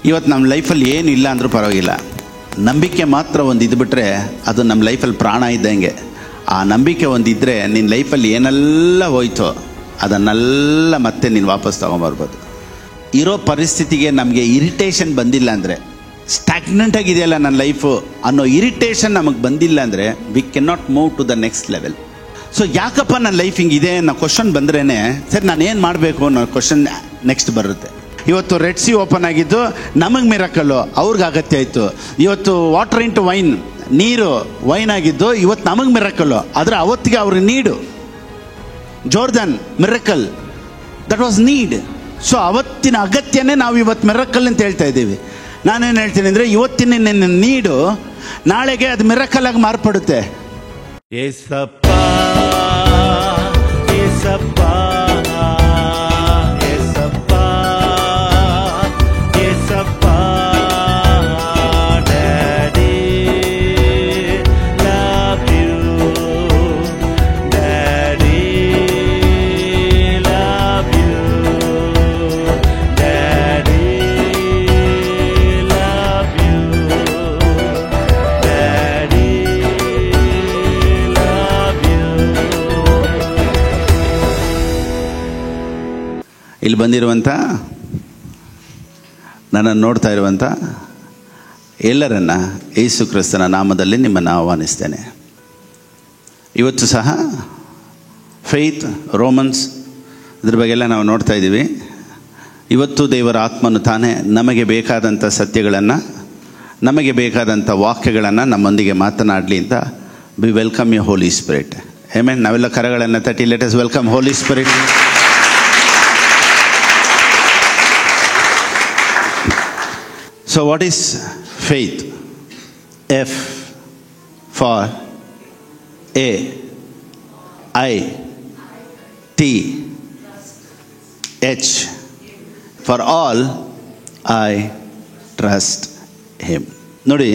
ಇವತ್ತು ನಮ್ಮ ಲೈಫಲ್ಲಿ ಏನಿಲ್ಲ ಅಂದರೂ ಪರವಾಗಿಲ್ಲ, ನಂಬಿಕೆ ಮಾತ್ರ ಒಂದು ಇದ್ಬಿಟ್ರೆ ಅದು ನಮ್ಮ ಲೈಫಲ್ಲಿ ಪ್ರಾಣ ಇದ್ದಂಗೆ. ಆ ನಂಬಿಕೆ ಒಂದಿದ್ದರೆ ನಿನ್ನ ಲೈಫಲ್ಲಿ ಏನೆಲ್ಲ ಹೋಯ್ತೋ ಅದನ್ನೆಲ್ಲ ಮತ್ತೆ ನೀನು ವಾಪಸ್ ತೊಗೊಂಬರ್ಬೋದು. ಇರೋ ಪರಿಸ್ಥಿತಿಗೆ ನಮಗೆ ಇರಿಟೇಷನ್ ಬಂದಿಲ್ಲ ಅಂದರೆ, ಸ್ಟಾಗ್ನೆಂಟ್ ಆಗಿದೆಯಲ್ಲ ನನ್ನ ಲೈಫು ಅನ್ನೋ ಇರಿಟೇಷನ್ ನಮಗೆ ಬಂದಿಲ್ಲ ಅಂದರೆ we can not move to the next level. So ಯಾಕಪ್ಪ ನನ್ನ ಲೈಫ್ ಹಿಂಗಿದೆ ಅನ್ನೋ ಕ್ವಶನ್ ಬಂದ್ರೇ ಸರಿ ನಾನು ಏನು ಮಾಡಬೇಕು ಅನ್ನೋ ಕ್ವಶನ್ ನೆಕ್ಸ್ಟ್ ಬರುತ್ತೆ. ಇವತ್ತು ರೆಡ್ ಸಿ ಓಪನ್ ಆಗಿದ್ದು ನಮಗೆ ಮಿರಕಲ್ಲು, ಅವ್ರಿಗೆ ಅಗತ್ಯ ಇತ್ತು. ಇವತ್ತು ವಾಟರ್ ಇಂಟು ವೈನ್, ನೀರು ವೈನ್ ಆಗಿದ್ದು ಇವತ್ತು ನಮಗೆ ಮಿರಕಲ್ಲು, ಆದರೆ ಅವತ್ತಿಗೆ ಅವ್ರಿಗೆ need. Jordan miracle, that was need. So ಅವತ್ತಿನ ಅಗತ್ಯನೇ ನಾವು ಇವತ್ತು ಮಿರಕಲ್ ಅಂತ ಹೇಳ್ತಾ ಇದ್ದೀವಿ. ನಾನೇನು ಹೇಳ್ತೀನಿ ಅಂದರೆ ಇವತ್ತಿನ ನಿನ್ನ ನೀಡು ನಾಳೆಗೆ ಅದು ಮಿರಕಲ್ ಆಗಿ ಮಾರ್ಪಡುತ್ತೆ. ಏಸಪ್ಪ ಏಸಪ್ಪ ಏಸಪ್ಪ ಏಸಪ್ಪ daddy love you, daddy love you, daddy love you, daddy love you. ಇಲ್ಲಿ ಬಂದಿರುವಂಥ, ನನ್ನನ್ನು ನೋಡ್ತಾ ಇರುವಂಥ ಎಲ್ಲರನ್ನ ಯೇಸು ಕ್ರಿಸ್ತನ ನಾಮದಲ್ಲಿ ನಿಮ್ಮನ್ನು ಆಹ್ವಾನಿಸ್ತೇನೆ. ಇವತ್ತು ಸಹ ಫೇತ್, ರೋಮನ್ಸ್ ಇದ್ರ ಬಗ್ಗೆಲ್ಲ ನಾವು ನೋಡ್ತಾ ಇದ್ದೀವಿ. ಇವತ್ತು ದೇವರ ಆತ್ಮನು ತಾನೇ ನಮಗೆ ಬೇಕಾದಂಥ ಸತ್ಯಗಳನ್ನು, ನಮಗೆ ಬೇಕಾದಂಥ ವಾಕ್ಯಗಳನ್ನು ನಮ್ಮೊಂದಿಗೆ ಮಾತನಾಡಲಿ ಅಂತ we welcome you Holy Spirit. Amen. ನಾವೆಲ್ಲ ಕರಗಳನ್ನು ತಟ್ಟಿ let us welcome Holy Spirit. So what is faith? F for A, I, T, H. For all, I trust him. ನೋಡಿ,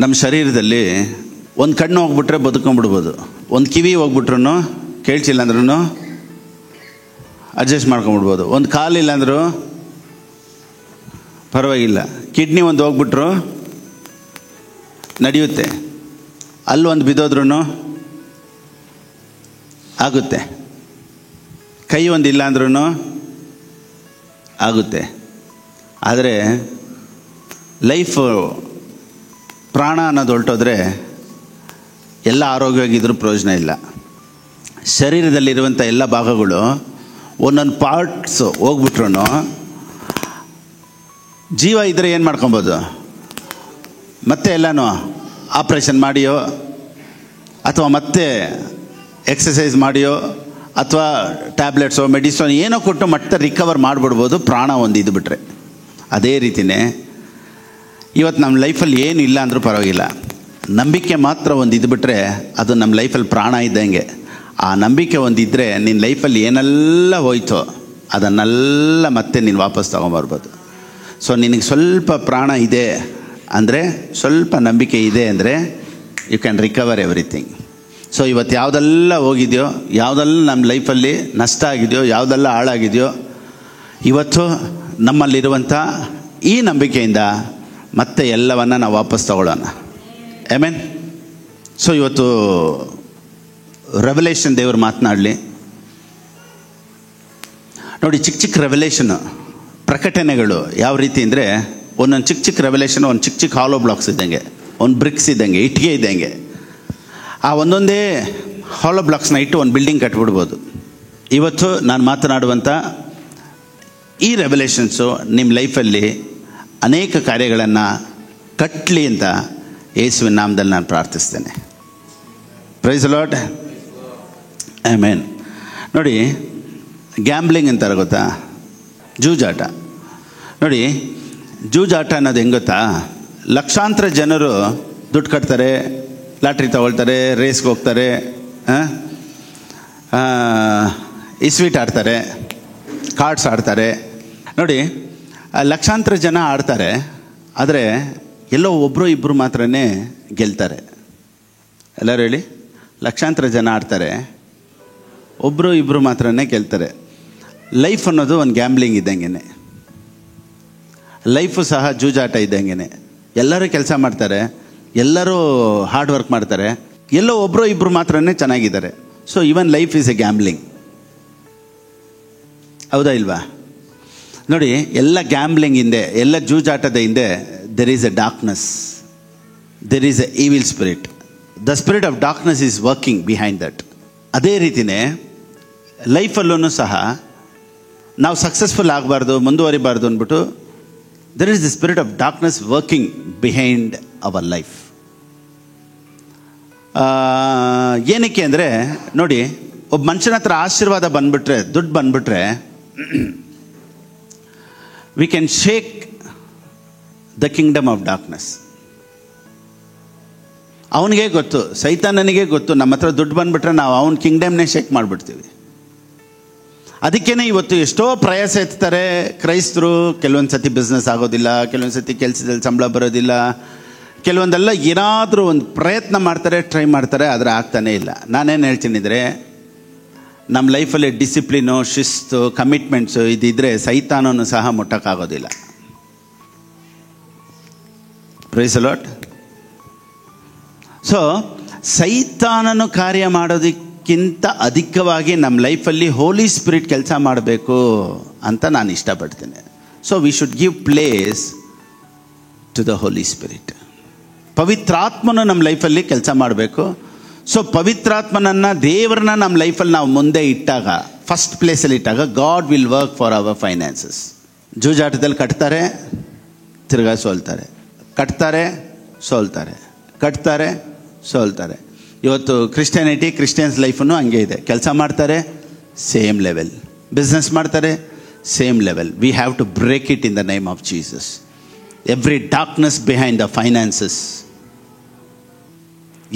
ನಮ್ಮ ಶರೀರದಲ್ಲಿ ಒಂದು ಕಣ್ಣು ಹೋಗ್ಬಿಟ್ರೆ ಬದುಕೊಂಡ್ಬಿಡ್ಬೋದು, ಒಂದು ಕಿವಿ ಹೋಗ್ಬಿಟ್ರು ಕೇಳ್ಸಿಲ್ಲ ಅಂದ್ರೂ ಅಡ್ಜಸ್ಟ್ ಮಾಡ್ಕೊಂಬಿಡ್ಬೋದು, ಒಂದು ಕಾಲಿಲ್ಲ ಅಂದರೂ ಪರವಾಗಿಲ್ಲ, ಕಿಡ್ನಿ ಒಂದು ಹೋಗ್ಬಿಟ್ರು ನಡೆಯುತ್ತೆ, ಅಲ್ಲೊಂದು ಬಿದ್ದೋದ್ರೂ ಆಗುತ್ತೆ, ಕೈ ಒಂದಿಲ್ಲ ಅಂದ್ರೂ ಆಗುತ್ತೆ. ಆದರೆ ಲೈಫು ಪ್ರಾಣ ಅನ್ನೋದು ಹೊರಟೋದ್ರೆ ಎಲ್ಲ ಆರೋಗ್ಯವಾಗಿದ್ದರೂ ಪ್ರಯೋಜನ ಇಲ್ಲ. ಶರೀರದಲ್ಲಿರುವಂಥ ಎಲ್ಲ ಭಾಗಗಳು ಒಂದೊಂದು ಪಾರ್ಟ್ಸು ಹೋಗ್ಬಿಟ್ರು ಜೀವ ಇದ್ದರೆ ಏನು ಮಾಡ್ಕೊಬೋದು, ಮತ್ತೆ ಎಲ್ಲನೂ ಆಪ್ರೇಷನ್ ಮಾಡಿಯೋ ಅಥವಾ ಮತ್ತೆ ಎಕ್ಸಸೈಸ್ ಮಾಡಿಯೋ ಅಥವಾ ಟ್ಯಾಬ್ಲೆಟ್ಸೋ ಮೆಡಿಸಿನ್ ಏನೋ ಕೊಟ್ಟು ಮತ್ತೆ ರಿಕವರ್ ಮಾಡಿಬಿಡ್ಬೋದು, ಪ್ರಾಣ ಒಂದು ಇದ್ಬಿಟ್ರೆ. ಅದೇ ರೀತಿಯೇ ಇವತ್ತು ನಮ್ಮ ಲೈಫಲ್ಲಿ ಏನು ಇಲ್ಲ ಅಂದರೂ ಪರವಾಗಿಲ್ಲ, ನಂಬಿಕೆ ಮಾತ್ರ ಒಂದು ಇದ್ಬಿಟ್ರೆ ಅದು ನಮ್ಮ ಲೈಫಲ್ಲಿ ಪ್ರಾಣ ಇದ್ದಂಗೆ. ಆ ನಂಬಿಕೆ ಒಂದಿದ್ದರೆ ನಿನ್ನ ಲೈಫಲ್ಲಿ ಏನೆಲ್ಲ ಹೋಯ್ತೋ ಅದನ್ನೆಲ್ಲ ಮತ್ತೆ ನೀನು ವಾಪಸ್ ತೊಗೊಂಬರ್ಬೋದು. ಸೊ ನಿನಗೆ ಸ್ವಲ್ಪ ಪ್ರಾಣ ಇದೆ ಅಂದರೆ, ಸ್ವಲ್ಪ ನಂಬಿಕೆ ಇದೆ ಅಂದರೆ you can recover everything. So ಇವತ್ತು ಯಾವುದೆಲ್ಲ ಹೋಗಿದೆಯೋ, ಯಾವುದೆಲ್ಲ ನಮ್ಮ ಲೈಫಲ್ಲಿ ನಷ್ಟ ಆಗಿದೆಯೋ, ಯಾವುದೆಲ್ಲ ಹಾಳಾಗಿದೆಯೋ, ಇವತ್ತು ನಮ್ಮಲ್ಲಿರುವಂಥ ಈ ನಂಬಿಕೆಯಿಂದ ಮತ್ತೆ ಎಲ್ಲವನ್ನು ನಾವು ವಾಪಸ್ ತಗೊಳ್ಳೋಣ. ಆಮೆನ್. ಸೊ ಇವತ್ತು ರೆವಲೇಷನ್ ದೇವರು ಮಾತನಾಡಲಿ. ನೋಡಿ, ಚಿಕ್ಕ ಚಿಕ್ಕ ರೆವಲೇಷನು, ಪ್ರಕಟಣೆಗಳು ಯಾವ ರೀತಿ ಅಂದರೆ ಒಂದೊಂದು ಚಿಕ್ಕ ಚಿಕ್ಕ ರೆವಲೇಷನ್, ಒಂದು ಚಿಕ್ಕ ಚಿಕ್ಕ ಹಾಲೋ ಬ್ಲಾಕ್ಸ್ ಇದ್ದಂಗೆ, ಒಂದು ಬ್ರಿಕ್ಸ್ ಇದ್ದಂಗೆ, ಇಟ್ಟಿಗೆ ಇದ್ದಂಗೆ. ಆ ಒಂದೊಂದೇ ಹಾಲೋ ಬ್ಲಾಕ್ಸ್ನ ಇಟ್ಟು ಒಂದು ಬಿಲ್ಡಿಂಗ್ ಕಟ್ಬಿಡ್ಬೋದು. ಇವತ್ತು ನಾನು ಮಾತನಾಡುವಂಥ ಈ ರೆವಲೇಷನ್ಸು ನಿಮ್ಮ ಲೈಫಲ್ಲಿ ಅನೇಕ ಕಾರ್ಯಗಳನ್ನು ಕಟ್ಟಲಿ ಅಂತ ಯೇಸುವಿನ ನಾಮದಲ್ಲಿ ನಾನು ಪ್ರಾರ್ಥಿಸ್ತೇನೆ. Praise the lord. ಆಮೆನ್. ನೋಡಿ, ಗ್ಯಾಂಬ್ಲಿಂಗ್ ಅಂತಾರೆ ಗೊತ್ತಾ, ಜೂಜಾಟ. ನೋಡಿ, ಜೂಜಾಟ ಅನ್ನೋದು ಹೆಂಗೆ ಗೊತ್ತಾ, ಲಕ್ಷಾಂತರ ಜನರು ದುಡ್ಡು ಕಟ್ತಾರೆ, ಲಾಟ್ರಿ ತಗೊಳ್ತಾರೆ, ರೇಸ್ಗೆ ಹೋಗ್ತಾರೆ, ಇಸ್ವೀಟ್ ಆಡ್ತಾರೆ, ಕಾರ್ಡ್ಸ್ ಆಡ್ತಾರೆ. ನೋಡಿ, ಲಕ್ಷಾಂತರ ಜನ ಆಡ್ತಾರೆ, ಆದರೆ ಎಲ್ಲೋ ಒಬ್ಬರು ಇಬ್ಬರು ಮಾತ್ರ ಗೆಲ್ತಾರೆ. ಎಲ್ಲರೂ ಹೇಳಿ, ಲಕ್ಷಾಂತರ ಜನ ಆಡ್ತಾರೆ, ಒಬ್ಬರು ಇಬ್ಬರು ಮಾತ್ರ ಗೆಲ್ತಾರೆ. ಲೈಫ್ ಅನ್ನೋದು ಒಂದು ಗ್ಯಾಂಬ್ಲಿಂಗ್ ಇದ್ದಂಗೆ. ಲೈಫು ಸಹ ಜೂಜಾಟ ಇದ್ದಂಗೆ. ಎಲ್ಲರೂ ಕೆಲಸ ಮಾಡ್ತಾರೆ, ಎಲ್ಲರೂ ಹಾರ್ಡ್ ವರ್ಕ್ ಮಾಡ್ತಾರೆ, ಎಲ್ಲೋ ಒಬ್ಬರು ಇಬ್ಬರು ಮಾತ್ರನೇ ಚೆನ್ನಾಗಿದ್ದಾರೆ. So even life is A gambling. ಹೌದಾ ಇಲ್ವಾ? ನೋಡಿ, ಎಲ್ಲ ಗ್ಯಾಂಬ್ಲಿಂಗ್ ಹಿಂದೆ, ಎಲ್ಲ ಜೂಜಾಟದ ಹಿಂದೆ there is A darkness, there is A evil spirit. The spirit of darkness is working behind that. ಅದೇ ರೀತಿಯೇ ಲೈಫಲ್ಲೂ ಸಹ ನಾವು ಸಕ್ಸಸ್ಫುಲ್ ಆಗಬಾರ್ದು, ಮುಂದುವರಿಬಾರ್ದು ಅಂದ್ಬಿಟ್ಟು there is the spirit of darkness working behind our life. ಏನಕ್ಕೆ ಅಂದರೆ ನೋಡಿ, ಒಬ್ಬ ಮನುಷ್ಯನ ಹತ್ರ ಆಶೀರ್ವಾದ ಬಂದ್ಬಿಟ್ರೆ, ದುಡ್ಡು ಬಂದ್ಬಿಟ್ರೆ, we can shake the kingdom of darkness. ಅವನಿಗೆ ಗೊತ್ತು, ಸೈತಾನನಿಗೆ ಗೊತ್ತು, ನಮ್ಮ ಹತ್ರ ದುಡ್ಡು ಬಂದ್ಬಿಟ್ರೆ ನಾವು ಅವನ ಕಿಂಗ್ಡಮ್ನೇ ಶೇಕ್ ಮಾಡಿಬಿಡ್ತೀವಿ. ಅದಕ್ಕೇನೆ ಇವತ್ತು ಎಷ್ಟೋ ಪ್ರಯಾಸ ಎತ್ತಾರೆ ಕ್ರೈಸ್ತರು. ಕೆಲವೊಂದು ಸತಿ ಬಿಸ್ನೆಸ್ ಆಗೋದಿಲ್ಲ, ಕೆಲವೊಂದು ಸತಿ ಕೆಲಸದಲ್ಲಿ ಸಂಬಳ ಬರೋದಿಲ್ಲ, ಕೆಲವೊಂದೆಲ್ಲ ಏನಾದರೂ ಒಂದು ಪ್ರಯತ್ನ ಮಾಡ್ತಾರೆ, ಟ್ರೈ ಮಾಡ್ತಾರೆ, ಆದರೆ ಆಗ್ತಾನೇ ಇಲ್ಲ. ನಾನೇನು ಹೇಳ್ತೀನಿದ್ರೆ, ನಮ್ಮ ಲೈಫಲ್ಲಿ ಡಿಸಿಪ್ಲಿನು, ಶಿಸ್ತು, ಕಮಿಟ್ಮೆಂಟ್ಸು ಇದಿದ್ರೆ ಸೈತಾನನು ಸಹ ಮುಟ್ಟಕ್ಕಾಗೋದಿಲ್ಲ. Praise the lord. ಸೊ ಸೈತಾನನು ಕಾರ್ಯ ಮಾಡೋದಕ್ಕಿಂತ ಅಧಿಕವಾಗಿ ನಮ್ಮ ಲೈಫಲ್ಲಿ ಹೋಲಿ ಸ್ಪಿರಿಟ್ ಕೆಲಸ ಮಾಡಬೇಕು ಅಂತ ನಾನು ಇಷ್ಟಪಡ್ತೇನೆ. So we should give place to the Holy Spirit. ಪವಿತ್ರಾತ್ಮನು ನಮ್ಮ ಲೈಫಲ್ಲಿ ಕೆಲಸ ಮಾಡಬೇಕು. ಸೊ ಪವಿತ್ರಾತ್ಮನನ್ನು, ದೇವರನ್ನ ನಮ್ಮ ಲೈಫಲ್ಲಿ ನಾವು ಮುಂದೆ ಇಟ್ಟಾಗ, ಫಸ್ಟ್ ಪ್ಲೇಸಲ್ಲಿ ಇಟ್ಟಾಗ, God will work for our finances. ಜೂಜಾಟದಲ್ಲಿ ಕಟ್ತಾರೆ, ತಿರ್ಗಾ ಸೋಲ್ತಾರೆ, ಕಟ್ತಾರೆ, ಸೋಲ್ತಾರೆ, ಕಟ್ತಾರೆ, ಸೋಲ್ತಾರೆ. ಇವತ್ತು ಕ್ರಿಶ್ಚಿಯನ್ಸ್ ಲೈಫನ್ನು ಹಂಗೆ ಇದೆ. ಕೆಲಸ ಮಾಡ್ತಾರೆ, ಸೇಮ್ ಲೆವೆಲ್. ಬಿಸ್ನೆಸ್ ಮಾಡ್ತಾರೆ, same level. We have to break it in the name of Jesus. Every darkness behind the finances,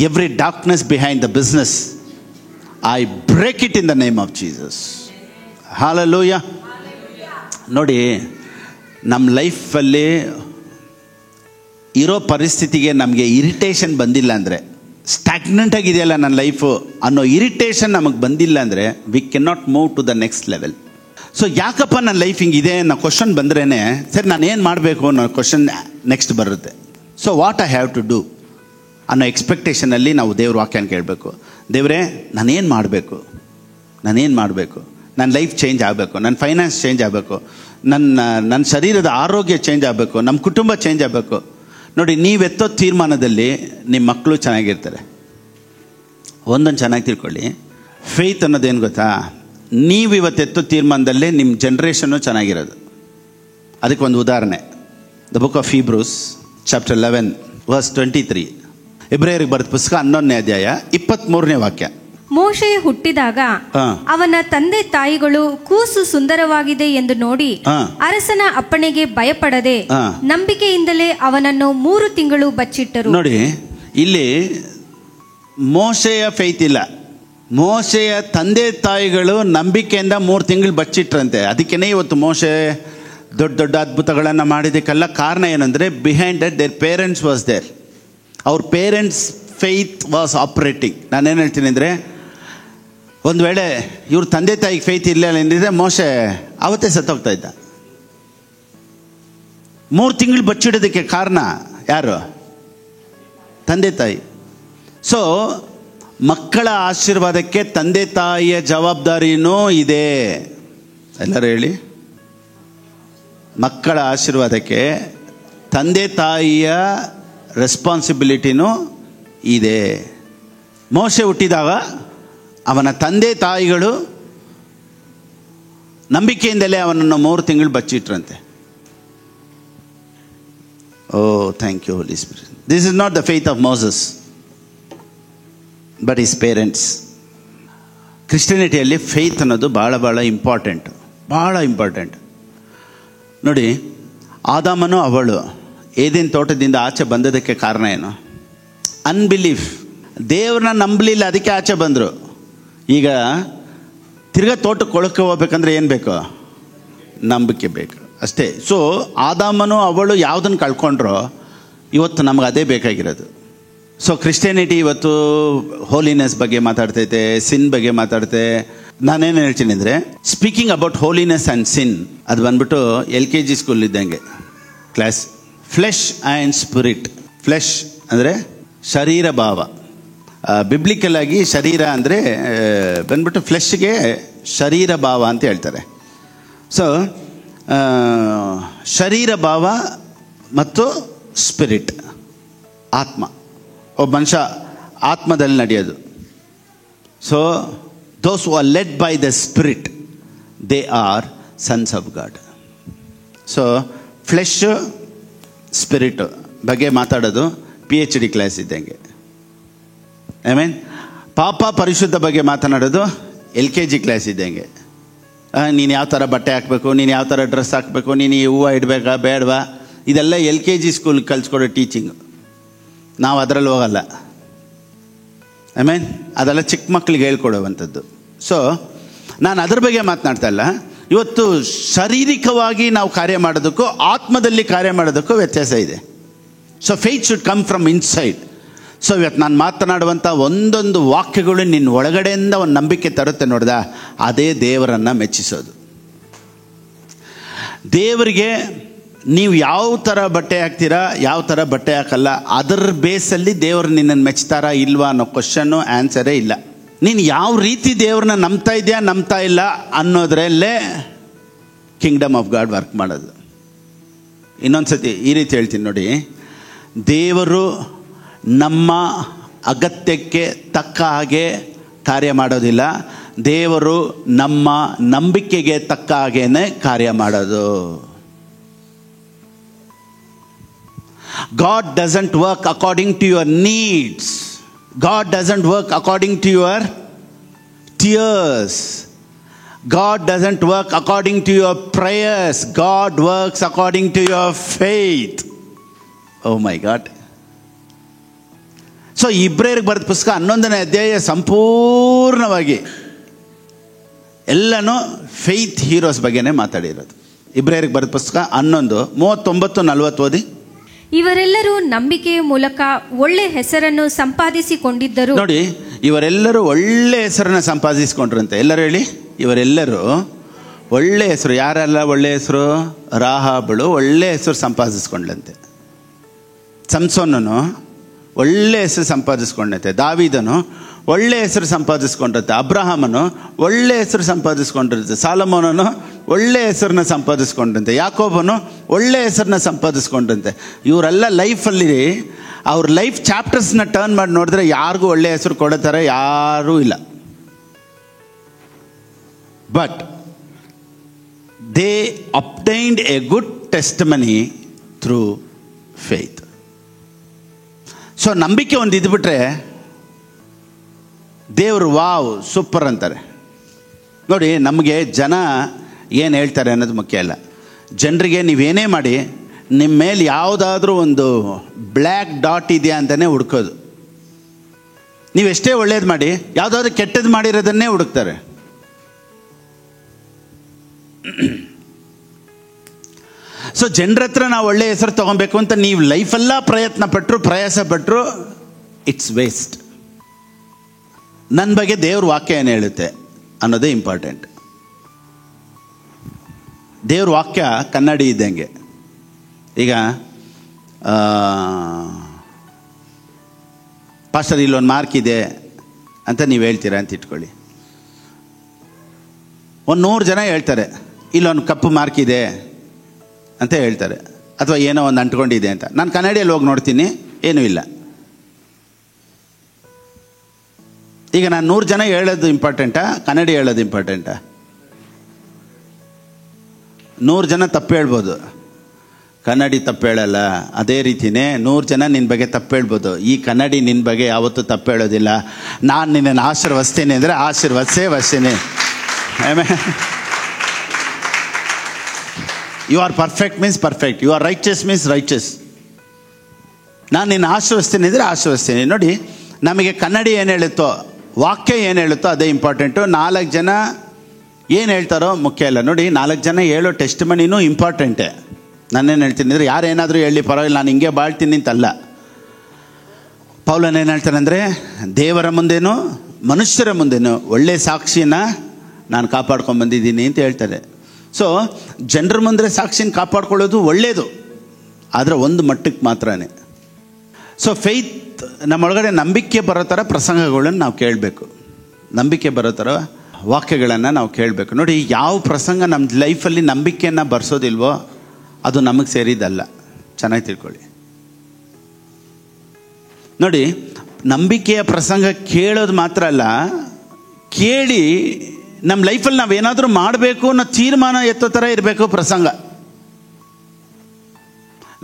every darkness behind the business, I break it in the name of Jesus. Hallelujah. ನೋಡಿ, ನಮ್ಮ ಲೈಫಲ್ಲಿ ಇರೋ ಪರಿಸ್ಥಿತಿಗೆ ನಮಗೆ irritation ಬಂದಿಲ್ಲ ಅಂದರೆ, stagnant ಆಗಿದೆಯಲ್ಲ ನನ್ನ ಲೈಫು ಅನ್ನೋ ಇರಿಟೇಷನ್ ನಮಗೆ ಬಂದಿಲ್ಲ ಅಂದರೆ, we can not move to the next level. So ಯಾಕಪ್ಪ ನನ್ನ ಲೈಫ್ ಹಿಂಗಿದೆ ಅನ್ನೋ ಕ್ವಶನ್ ಬಂದ್ರೇ, ಸರಿ ನಾನು ಏನು ಮಾಡಬೇಕು ಅನ್ನೋ ಕ್ವಶನ್ ನೆಕ್ಸ್ಟ್ ಬರುತ್ತೆ. So what I have to do ಅನ್ನೋ ಎಕ್ಸ್ಪೆಕ್ಟೇಷನಲ್ಲಿ ನಾವು ದೇವ್ರ ವಾಕ್ಯನ ಕೇಳಬೇಕು. ದೇವರೇ, ನಾನೇನು ಮಾಡಬೇಕು, ನಾನೇನು ಮಾಡಬೇಕು, ನನ್ನ ಲೈಫ್ ಚೇಂಜ್ ಆಗಬೇಕು, ನನ್ನ ಫೈನಾನ್ಸ್ ಚೇಂಜ್ ಆಗಬೇಕು, ನನ್ನ ಶರೀರದ ಆರೋಗ್ಯ ಚೇಂಜ್ ಆಗಬೇಕು, ನಮ್ಮ ಕುಟುಂಬ ಚೇಂಜ್ ಆಗಬೇಕು. ನೋಡಿ, ನೀವೆತ್ತೋ ತೀರ್ಮಾನದಲ್ಲಿ ನಿಮ್ಮ ಮಕ್ಕಳು ಚೆನ್ನಾಗಿರ್ತಾರೆ. ಒಂದೊಂದು ಚೆನ್ನಾಗಿ ತಿಳ್ಕೊಳ್ಳಿ, ಫೇತ್ ಅನ್ನೋದೇನು ಗೊತ್ತಾ? ನೀವು ಇವತ್ತೆತ್ತೋ ತೀರ್ಮಾನದಲ್ಲೇ ನಿಮ್ಮ ಜನ್ರೇಷನ್ನು ಚೆನ್ನಾಗಿರೋದು. ಅದಕ್ಕೆ ಒಂದು ಉದಾಹರಣೆ, the book of Hebrews chapter 11 verse 23. ಇಬ್ರಿಯರಿಗೆ ಬರೆದ ಪುಸ್ತಕ 11ನೇ ಅಧ್ಯಾಯ 23ನೇ ವಾಕ್ಯ. ಮೋಶೆ ಹುಟ್ಟಿದಾಗ ಅವನ ತಂದೆ ತಾಯಿಗಳು ಕೂಸು ಸುಂದರವಾಗಿದೆ ಎಂದು ನೋಡಿ ಅರಸನ ಅಪ್ಪಣೆಗೆ ಭಯಪಡದೆ ನಂಬಿಕೆಯಿಂದಲೇ ಅವನನ್ನು 3 ತಿಂಗಳು ಬಚ್ಚಿಟ್ಟರು. ನೋಡಿ, ಇಲ್ಲಿ ಮೋಶೆಯ ಫೇತ್ ಇಲ್ಲ, ಮೋಶೆಯ ತಂದೆ ತಾಯಿಗಳು ನಂಬಿಕೆಯಿಂದ 3 ತಿಂಗಳು ಬಚ್ಚಿಟ್ರಂತೆ. ಅದಕ್ಕೇನೆ ಇವತ್ತು ಮೋಶೆ ದೊಡ್ಡ ದೊಡ್ಡ ಅದ್ಭುತಗಳನ್ನು ಮಾಡಿದಕ್ಕೆಲ್ಲ ಕಾರಣ ಏನಂದರೆ, behind that their parents was there. ಅವ್ರ ಪೇರೆಂಟ್ಸ್ ಫೇತ್ ವಾಸ್ ಆಪ್ರೇಟಿಂಗ್. ನಾನೇನು ಹೇಳ್ತೀನಿ ಅಂದರೆ, ಒಂದು ವೇಳೆ ಇವ್ರ ತಂದೆ ತಾಯಿಗೆ ಫೇತ್ ಇಲ್ಲ ಎಂದಿದ್ರೆ ಮೋಶೆ ಅವತ್ತೇ ಸತ್ತೋಗ್ತಾ ಇದ್ದ. 3 ತಿಂಗಳು ಬಚ್ಚಿಡೋದಕ್ಕೆ ಕಾರಣ ಯಾರು? ತಂದೆ ತಾಯಿ. ಸೊ ಮಕ್ಕಳ ಆಶೀರ್ವಾದಕ್ಕೆ ತಂದೆ ತಾಯಿಯ ಜವಾಬ್ದಾರಿನೂ ಇದೆ. ಎಲ್ಲರೂ ಹೇಳಿ, ಮಕ್ಕಳ ಆಶೀರ್ವಾದಕ್ಕೆ ತಂದೆ ತಾಯಿಯ ರೆಸ್ಪಾನ್ಸಿಬಿಲಿಟಿನೂ ಇದೆ. ಮೋಶೆ ಹುಟ್ಟಿದಾಗ ಅವನ ತಂದೆ ತಾಯಿಗಳು ನಂಬಿಕೆಯಿಂದಲೇ ಅವನನ್ನು 3 ತಿಂಗಳು ಬಚ್ಚಿಟ್ರಂತೆ. ಓ, thank you Holy Spirit. This is not the faith of Moses but his parents. ಕ್ರಿಶ್ಚಿಯನಿಟಿಯಲ್ಲಿ ಫೇತ್ ಅನ್ನೋದು ಭಾಳ ಭಾಳ ಇಂಪಾರ್ಟೆಂಟ್, ಭಾಳ ಇಂಪಾರ್ಟೆಂಟ್. ನೋಡಿ, ಆದಾಮನು ಅವಳು ಏದೇನು ತೋಟದಿಂದ ಆಚೆ ಬಂದದಕ್ಕೆ ಕಾರಣ ಏನು? ಅನ್ಬಿಲೀಫ್. ದೇವ್ರನ್ನ ನಂಬಲಿಲ್ಲ, ಅದಕ್ಕೆ ಆಚೆ ಬಂದರು. ಈಗ ತಿರ್ಗಾ ತೋಟಕ್ಕೆ ಒಳಕ್ಕೆ ಹೋಗ್ಬೇಕಂದ್ರೆ ಏನು ಬೇಕು? ನಂಬಿಕೆ ಬೇಕು ಅಷ್ಟೇ. ಸೊ ಆದಾಮನು ಅವಳು ಯಾವುದನ್ನು ಕಳ್ಕೊಂಡ್ರೋ ಇವತ್ತು ನಮ್ಗೆ ಅದೇ ಬೇಕಾಗಿರೋದು. ಸೊ ಕ್ರಿಶ್ಚಿಯಾನಿಟಿ ಇವತ್ತು ಹೋಲಿನೆಸ್ ಬಗ್ಗೆ ಮಾತಾಡ್ತೈತೆ, ಸಿನ್ ಬಗ್ಗೆ ಮಾತಾಡ್ತೆ. ನಾನೇನು ಹೇಳ್ತೀನಿ ಅಂದರೆ, ಸ್ಪೀಕಿಂಗ್ ಅಬೌಟ್ ಹೋಲಿನೆಸ್ ಆ್ಯಂಡ್ ಸಿನ್ ಅದು ಬಂದ್ಬಿಟ್ಟು LKG ಸ್ಕೂಲ್ ಇದ್ದಂಗೆ. Class. Flesh and spirit. Flesh ಅಂದರೆ ಶರೀರ ಭಾವ. ಬಿಬ್ಲಿಕಲ್ ಆಗಿ ಶರೀರ ಅಂದರೆ ಬಂದ್ಬಿಟ್ಟು ಫ್ಲೆಶ್ಗೆ ಶರೀರ ಭಾವ ಅಂತ ಹೇಳ್ತಾರೆ. ಸೊ ಶರೀರ ಭಾವ ಮತ್ತು ಸ್ಪಿರಿಟ್, ಆತ್ಮ. ಒಬ್ಬ ಮನುಷ್ಯ ಆತ್ಮದಲ್ಲಿ ನಡೆಯೋದು. So those who are led by the spirit, they are sons of God. So flesh spirit ಬಗ್ಗೆ ಮಾತಾಡೋದು PhD ಕ್ಲಾಸ್ ಇದ್ದಂಗೆ. ಐ ಮೀನ್ ಪಾಪ ಪರಿಶುದ್ಧ ಬಗ್ಗೆ ಮಾತನಾಡೋದು LKG ಕ್ಲಾಸ್ ಇದ್ದಂಗೆ. ನೀನು ಯಾವ ಥರ ಬಟ್ಟೆ ಹಾಕಬೇಕು, ನೀನು ಯಾವ ಥರ ಡ್ರೆಸ್ ಹಾಕಬೇಕು, ನೀನು ಈ ಹೂವು ಇಡಬೇಕಾ ಬೇಡವಾ, ಇದೆಲ್ಲ LKG ಸ್ಕೂಲ್ ಕಲಿಸ್ಕೊಡೋ ಟೀಚಿಂಗು. ನಾವು ಅದರಲ್ಲಿ ಹೋಗಲ್ಲ. ಐ ಮೀನ್ ಅದೆಲ್ಲ ಚಿಕ್ಕ ಮಕ್ಕಳಿಗೆ ಹೇಳ್ಕೊಡುವಂಥದ್ದು. ಸೊ ನಾನು ಅದ್ರ ಬಗ್ಗೆ ಮಾತನಾಡ್ತಾ ಇಲ್ಲ. ಇವತ್ತು ಶಾರೀರಿಕವಾಗಿ ನಾವು ಕಾರ್ಯ ಮಾಡೋದಕ್ಕೂ ಆತ್ಮದಲ್ಲಿ ಕಾರ್ಯ ಮಾಡೋದಕ್ಕೂ ವ್ಯತ್ಯಾಸ ಇದೆ. So faith should come from inside. So ಇವತ್ತು ನಾನು ಮಾತನಾಡುವಂಥ ಒಂದೊಂದು ವಾಕ್ಯಗಳು ನಿನ್ನ ಒಳಗಡೆಯಿಂದ ಒಂದು ನಂಬಿಕೆ ತರುತ್ತೆ ನೋಡ್ದ, ಅದೇ ದೇವರನ್ನು ಮೆಚ್ಚಿಸೋದು. ದೇವರಿಗೆ ನೀವು ಯಾವ ಥರ ಬಟ್ಟೆ ಹಾಕ್ತೀರಾ, ಯಾವ ಥರ ಬಟ್ಟೆ ಹಾಕಲ್ಲ, ಅದರ ಬೇಸಲ್ಲಿ ದೇವರು ನಿನ್ನನ್ನು ಮೆಚ್ತಾರಾ ಇಲ್ವಾ ಅನ್ನೋ ಕ್ವಶನ್ನು ಆನ್ಸರೇ ಇಲ್ಲ. ನೀನು ಯಾವ ರೀತಿ ದೇವ್ರನ್ನ ನಂಬ್ತಾ ಇದೆಯಾ ನಂಬ್ತಾ ಇಲ್ಲ ಅನ್ನೋದ್ರಲ್ಲೇ ಕಿಂಗ್ಡಮ್ ಆಫ್ ಗಾಡ್ ವರ್ಕ್ ಮಾಡೋದು. ಇನ್ನೊಂದು ಸತಿ ಈ ರೀತಿ ಹೇಳ್ತೀನಿ ನೋಡಿ, ದೇವರು ನಮ್ಮ ಅಗತ್ಯಕ್ಕೆ ತಕ್ಕ ಹಾಗೆ ಕಾರ್ಯ ಮಾಡೋದಿಲ್ಲ, ದೇವರು ನಮ್ಮ ನಂಬಿಕೆಗೆ ತಕ್ಕ ಹಾಗೇನೆ ಕಾರ್ಯ ಮಾಡೋದು. God doesn't work according to your needs. God doesn't work according to your tears. God doesn't work according to your prayers. God works according to your faith. Oh my God. So ಇಬ್ರಿಯರಿಗೆ ಬರೆದ ಪುಸ್ತಕ 11ನೇ ಅಧ್ಯಾಯ ಸಂಪೂರ್ಣವಾಗಿ ಎಲ್ಲನೂ faith heroes ಬಗ್ಗೆನೇ ಮಾತಾಡಿರೋದು. ಇಬ್ರಿಯರಿಗೆ ಬರೆದ ಪುಸ್ತಕ 11:39-40 ಓದಿ. ಇವರೆಲ್ಲರೂ ನಂಬಿಕೆಯ ಮೂಲಕ ಒಳ್ಳೆ ಹೆಸರನ್ನು ಸಂಪಾದಿಸಿಕೊಂಡಿದ್ದರು. ನೋಡಿ, ಇವರೆಲ್ಲರೂ ಒಳ್ಳೆ ಹೆಸರನ್ನು ಸಂಪಾದಿಸಿಕೊಂಡ್ರಂತೆ. ಎಲ್ಲರೂ ಹೇಳಿ, ಇವರೆಲ್ಲರೂ ಒಳ್ಳೆ ಹೆಸರು. ಯಾರೆಲ್ಲ ಒಳ್ಳೆ ಹೆಸರು? ರಾಹಾಬಳು ಒಳ್ಳೆ ಹೆಸರು ಸಂಪಾದಿಸ್ಕೊಂಡ್ಲಂತೆ. ಸಂಸೋನನು ಒಳ್ಳೆ ಹೆಸರು ಸಂಪಾದಿಸ್ಕೊಂಡಂತೆ. ದಾವೀದನು ಒಳ್ಳೆ ಹೆಸರು ಸಂಪಾದಿಸ್ಕೊಂಡಿರುತ್ತೆ. ಅಬ್ರಹಾಮನು ಒಳ್ಳೆ ಹೆಸರು ಸಂಪಾದಿಸ್ಕೊಂಡಿರುತ್ತೆ. ಸಾಲಮೋನನು ಒಳ್ಳೆ ಹೆಸರನ್ನ ಸಂಪಾದಿಸ್ಕೊಂಡಂತೆ. ಯಾಕೋಬನು ಒಳ್ಳೆ ಹೆಸರನ್ನ ಸಂಪಾದಿಸ್ಕೊಂಡಂತೆ. ಇವರೆಲ್ಲ ಲೈಫಲ್ಲಿ ಅವ್ರ ಲೈಫ್ ಚಾಪ್ಟರ್ಸ್ನ ಟರ್ನ್ ಮಾಡಿ ನೋಡಿದ್ರೆ ಯಾರಿಗೂ ಒಳ್ಳೆ ಹೆಸರು ಕೊಡೋ ಥರ ಯಾರೂ ಇಲ್ಲ. But they obtained A good testimony through faith. So ನಂಬಿಕೆ ಒಂದು ಇದ್ಬಿಟ್ರೆ ದೇವರು ವಾವ್ ಸೂಪರ್ ಅಂತಾರೆ. ನೋಡಿ, ನಮಗೆ ಜನ ಏನು ಹೇಳ್ತಾರೆ ಅನ್ನೋದು ಮುಖ್ಯ ಅಲ್ಲ. ಜನರಿಗೆ ನೀವೇನೇ ಮಾಡಿ ನಿಮ್ಮ ಮೇಲೆ ಯಾವುದಾದ್ರೂ ಒಂದು ಬ್ಲ್ಯಾಕ್ ಡಾಟ್ ಇದೆಯಾ ಅಂತಲೇ ಹುಡ್ಕೋದು. ನೀವೆಷ್ಟೇ ಒಳ್ಳೇದು ಮಾಡಿ ಯಾವುದಾದ್ರೂ ಕೆಟ್ಟದ್ದು ಮಾಡಿರೋದನ್ನೇ ಹುಡುಕ್ತಾರೆ. ಸೊ ಜನರ ಹತ್ರ ನಾವು ಒಳ್ಳೆ ಹೆಸರು ತೊಗೊಬೇಕು ಅಂತ ನೀವು ಲೈಫೆಲ್ಲ ಪ್ರಯತ್ನ ಪಟ್ಟರು, ಪ್ರಯಾಸ ಪಟ್ಟರು, ಇಟ್ಸ್ ವೇಸ್ಟ್. ನನ್ನ ಬಗ್ಗೆ ದೇವ್ರ ವಾಕ್ಯ ಏನು ಹೇಳುತ್ತೆ ಅನ್ನೋದೇ ಇಂಪಾರ್ಟೆಂಟ್. ದೇವ್ರ ವಾಕ್ಯ ಕನ್ನಡಿ ಇದ್ದಂಗೆ. ಈಗ ಪಾಸ್ಟರ್ ಇಲ್ಲೊಂದು ಮಾರ್ಕ್ ಇದೆ ಅಂತ ನೀವು ಹೇಳ್ತೀರಾ ಅಂತ ಇಟ್ಕೊಳ್ಳಿ. 100 ಜನ ಹೇಳ್ತಾರೆ ಇಲ್ಲೊಂದು ಕಪ್ಪು ಮಾರ್ಕ್ ಇದೆ ಅಂತ ಹೇಳ್ತಾರೆ, ಅಥವಾ ಏನೋ ಒಂದು ಅಂಟ್ಕೊಂಡಿದೆ ಅಂತ. ನಾನು ಕನ್ನಡಿಯಲ್ಲಿ ಹೋಗಿ ನೋಡ್ತೀನಿ, ಏನೂ ಇಲ್ಲ. ಈಗ ನಾನು 100 ಜನ ಹೇಳೋದು ಇಂಪಾರ್ಟೆಂಟಾ, ಕನ್ನಡಿ ಹೇಳೋದು ಇಂಪಾರ್ಟೆಂಟಾ? 100 ಜನ ತಪ್ಪು ಹೇಳ್ಬೋದು, ಕನ್ನಡಿ ತಪ್ಪು ಹೇಳಲ್ಲ. ಅದೇ ರೀತಿಯೇ 100 ಜನ ನಿನ್ನ ಬಗ್ಗೆ ತಪ್ಪು ಹೇಳ್ಬೋದು, ಈ ಕನ್ನಡಿ ನಿನ್ನ ಬಗ್ಗೆ ಯಾವತ್ತೂ ತಪ್ಪು ಹೇಳೋದಿಲ್ಲ. ನಾನು ನಿನ್ನನ್ನು ಆಶೀರ್ವದಿಸ್ತೇನೆ ಅಂದರೆ ಆಶೀರ್ವದಿಸೇ ವಸ್ತೇನೆ. You are perfect means perfect, you are riches means riches. ನಾನು ನಿನ್ನ ಆಶೀರ್ವದಿಸ್ತೇನೆ ಅಂದರೆ ಆಶೀರ್ವದಿಸ್ತೇನೆ. ನೋಡಿ, ನಮಗೆ ಕನ್ನಡಿ ಏನು ಹೇಳುತ್ತೋ, ವಾಕ್ಯ ಏನು ಹೇಳುತ್ತೋ ಅದೇ ಇಂಪಾರ್ಟೆಂಟು. 4 ಜನ ಏನು ಹೇಳ್ತಾರೋ ಮುಖ್ಯ ಇಲ್ಲ. ನೋಡಿ, 4 ಜನ ಹೇಳೋ ಟೆಸ್ಟ್ ಮನಿನೂ ಇಂಪಾರ್ಟೆಂಟೇ. ನಾನೇನು ಹೇಳ್ತೀನಿ ಅಂದರೆ, ಯಾರೇನಾದರೂ ಹೇಳಿ ಪರವಾಗಿಲ್ಲ, ನಾನು ಹಿಂಗೆ ಬಾಳ್ತೀನಿ ಅಂತಲ್ಲ. ಪೌಲನ್ ಏನು ಹೇಳ್ತಾನೆ ಅಂದರೆ, ದೇವರ ಮುಂದೇನೂ ಮನುಷ್ಯರ ಮುಂದೇನೂ ಒಳ್ಳೆ ಸಾಕ್ಷಿನ ನಾನು ಕಾಪಾಡ್ಕೊಂಡು ಬಂದಿದ್ದೀನಿ ಅಂತ ಹೇಳ್ತಾರೆ. ಸೊ ಜನರ ಮುಂದೆ ಸಾಕ್ಷಿನ ಕಾಪಾಡ್ಕೊಳ್ಳೋದು ಒಳ್ಳೆಯದು. ಆದರೆ ಒಂದು ಮಟ್ಟಕ್ಕೆ ಮಾತ್ರನೇ. ಸೊ ಫೇತ್ ನಮ್ಮೊಳಗಡೆ ನಂಬಿಕೆ ಬರೋ ಥರ ಪ್ರಸಂಗಗಳನ್ನು ನಾವು ಕೇಳಬೇಕು, ನಂಬಿಕೆ ಬರೋ ಥರ ವಾಕ್ಯಗಳನ್ನು ನಾವು ಕೇಳಬೇಕು. ನೋಡಿ, ಯಾವ ಪ್ರಸಂಗ ನಮ್ಮ ಲೈಫಲ್ಲಿ ನಂಬಿಕೆಯನ್ನು ಬರ್ಸೋದಿಲ್ವೋ ಅದು ನಮಗೆ ಸೇರಿದ್ದಲ್ಲ. ಚೆನ್ನಾಗಿ ತಿಳ್ಕೊಳ್ಳಿ. ನೋಡಿ, ನಂಬಿಕೆಯ ಪ್ರಸಂಗ ಕೇಳೋದು ಮಾತ್ರ ಅಲ್ಲ, ಕೇಳಿ ನಮ್ಮ ಲೈಫಲ್ಲಿ ನಾವೇನಾದರೂ ಮಾಡಬೇಕು ಅನ್ನೋ ತೀರ್ಮಾನ ಎತ್ತೋ ಥರ ಇರಬೇಕು ಪ್ರಸಂಗ.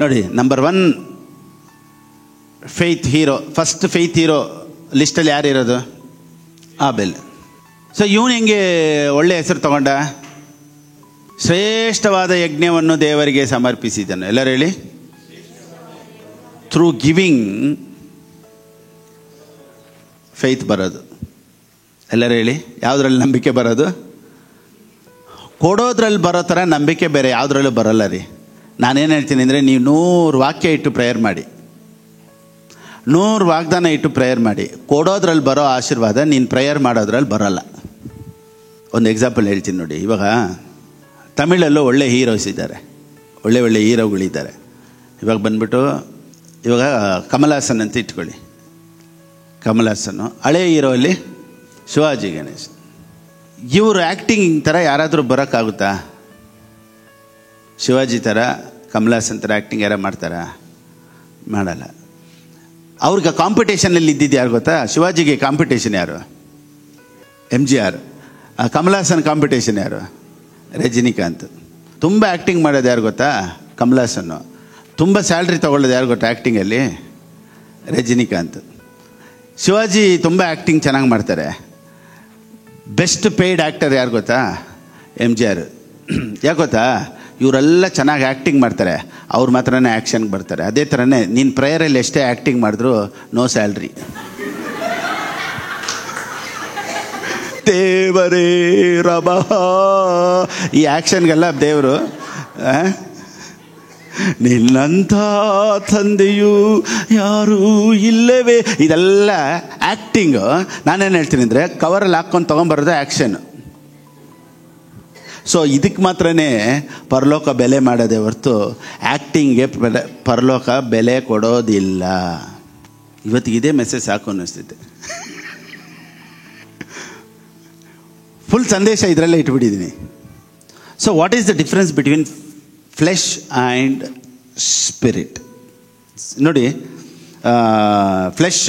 ನೋಡಿ, number 1 faith hero, first faith hero ಲಿಸ್ಟಲ್ಲಿ ಯಾರಿರೋದು? ಆಬೇಲ್. ಸೊ ಇವನು ಹೆಂಗೆ ಒಳ್ಳೆ ಹೆಸರು ತಗೊಂಡ? ಶ್ರೇಷ್ಠವಾದ ಯಜ್ಞವನ್ನು ದೇವರಿಗೆ ಸಮರ್ಪಿಸಿದನು. ಎಲ್ಲರೂ ಹೇಳಿ, ಥ್ರೂ ಗಿವಿಂಗ್ ಫೇತ್ ಬರೋದು. ಎಲ್ಲರೂ ಹೇಳಿ, ಯಾವುದ್ರಲ್ಲಿ ನಂಬಿಕೆ ಬರೋದು? ಕೊಡೋದ್ರಲ್ಲಿ ಬರೋ ಥರ ನಂಬಿಕೆ ಬೇರೆ ಯಾವುದ್ರಲ್ಲೂ ಬರೋಲ್ಲ ರೀ. ನಾನೇನು ಹೇಳ್ತೀನಿ ಅಂದರೆ, ನೀವು 100 ವಾಕ್ಯ ಇಟ್ಟು ಪ್ರೇಯರ್ ಮಾಡಿ, 100 ವಾಗ್ದಾನ ಇಟ್ಟು ಪ್ರೇಯರ್ ಮಾಡಿ, ಕೊಡೋದ್ರಲ್ಲಿ ಬರೋ ಆಶೀರ್ವಾದ ನೀನು ಪ್ರೇಯರ್ ಮಾಡೋದ್ರಲ್ಲಿ ಬರೋಲ್ಲ. ಒಂದು ಎಕ್ಸಾಂಪಲ್ ಹೇಳ್ತೀನಿ ನೋಡಿ. ಇವಾಗ ತಮಿಳಲ್ಲೂ ಒಳ್ಳೆ ಹೀರೋಸ್ ಇದ್ದಾರೆ, ಒಳ್ಳೆ ಒಳ್ಳೆ ಹೀರೋಗಳಿದ್ದಾರೆ. ಇವಾಗ ಬಂದ್ಬಿಟ್ಟು ಇವಾಗ ಕಮಲ್ ಹಾಸನ್ ಅಂತ ಇಟ್ಕೊಳ್ಳಿ. ಕಮಲ್ ಹಾಸನ್ನು ಹಳೆ ಹೀರೋ ಅಲ್ಲಿ ಶಿವಾಜಿ ಗಣೇಶ್. ಇವರು ಆ್ಯಕ್ಟಿಂಗ್ ಥರ ಯಾರಾದರೂ ಬರೋಕ್ಕಾಗುತ್ತಾ? ಶಿವಾಜಿ ಥರ ಕಮಲ್ ಹಾಸನ್ ಥರ ಆ್ಯಕ್ಟಿಂಗ್ ಯಾರು ಮಾಡ್ತಾರಾ? ಮಾಡಲ್ಲ. ಅವ್ರಿಗೆ ಕಾಂಪಿಟೇಷನಲ್ಲಿ ಇದ್ದಿದ್ದು ಯಾರು ಗೊತ್ತಾ? ಶಿವಾಜಿಗೆ ಕಾಂಪಿಟೇಷನ್ ಯಾರು? MGR. ಕಮಲ್ ಹಾಸನ್ ಕಾಂಪಿಟೇಷನ್ ಯಾರು? ರಜನಿಕಾಂತ್. ತುಂಬ ಆ್ಯಕ್ಟಿಂಗ್ ಮಾಡೋದು ಯಾರು ಗೊತ್ತಾ? ಕಮಲ್ ಹಾಸನ್ನು. ತುಂಬ ಸ್ಯಾಲ್ರಿ ತೊಗೊಳ್ಳೋದು ಯಾರು ಗೊತ್ತಾ ಆ್ಯಕ್ಟಿಂಗಲ್ಲಿ? ರಜನಿಕಾಂತ್. ಶಿವಾಜಿ ತುಂಬ ಆ್ಯಕ್ಟಿಂಗ್ ಚೆನ್ನಾಗಿ ಮಾಡ್ತಾರೆ. ಬೆಸ್ಟ್ ಪೇಯ್ಡ್ ಆ್ಯಕ್ಟರ್ ಯಾರು ಗೊತ್ತಾ? MGR. ಯಾಕೆ ಗೊತ್ತಾ? ಇವರೆಲ್ಲ ಚೆನ್ನಾಗಿ ಆ್ಯಕ್ಟಿಂಗ್ ಮಾಡ್ತಾರೆ, ಅವ್ರು ಮಾತ್ರನೇ ಆ್ಯಕ್ಷನ್ಗೆ ಬರ್ತಾರೆ. ಅದೇ ಥರನೇ ನೀನು ಪ್ರೇಯರಲ್ಲಿ ಎಷ್ಟೇ ಆ್ಯಕ್ಟಿಂಗ್ ಮಾಡಿದ್ರು ನೋ ಸ್ಯಾಲ್ರಿ. ದೇವರೇ ರಬ, ಈ ಆ್ಯಕ್ಷನ್ಗೆಲ್ಲ ದೇವರು ನಿನ್ನಂಥ ತಂದೆಯು ಯಾರೂ ಇಲ್ಲವೇ, ಇದೆಲ್ಲ ಆ್ಯಕ್ಟಿಂಗು. ನಾನೇನು ಹೇಳ್ತೀನಿ ಅಂದರೆ, ಕವರಲ್ಲಿ ಹಾಕ್ಕೊಂಡು ತೊಗೊಂಬರೋದು ಆ್ಯಕ್ಷನ್. ಸೊ ಇದಕ್ಕೆ ಮಾತ್ರನೇ ಪರಲೋಕ ಬೆಲೆ ಮಾಡೋದೇ ಹೊರತು ಆ್ಯಕ್ಟಿಂಗ್ಗೆ ಪರಲೋಕ ಬೆಲೆ ಕೊಡೋದಿಲ್ಲ. ಇವತ್ತಿಗೆ ಇದೇ ಮೆಸೇಜ್ ಸಾಕು ಅನ್ನಿಸ್ತೈತೆ. ಫುಲ್ ಸಂದೇಶ ಇದರಲ್ಲೇ ಇಟ್ಬಿಟ್ಟಿದ್ದೀನಿ. So what is the difference between flesh and spirit? ನೋಡಿ, ಫ್ಲೆಶ್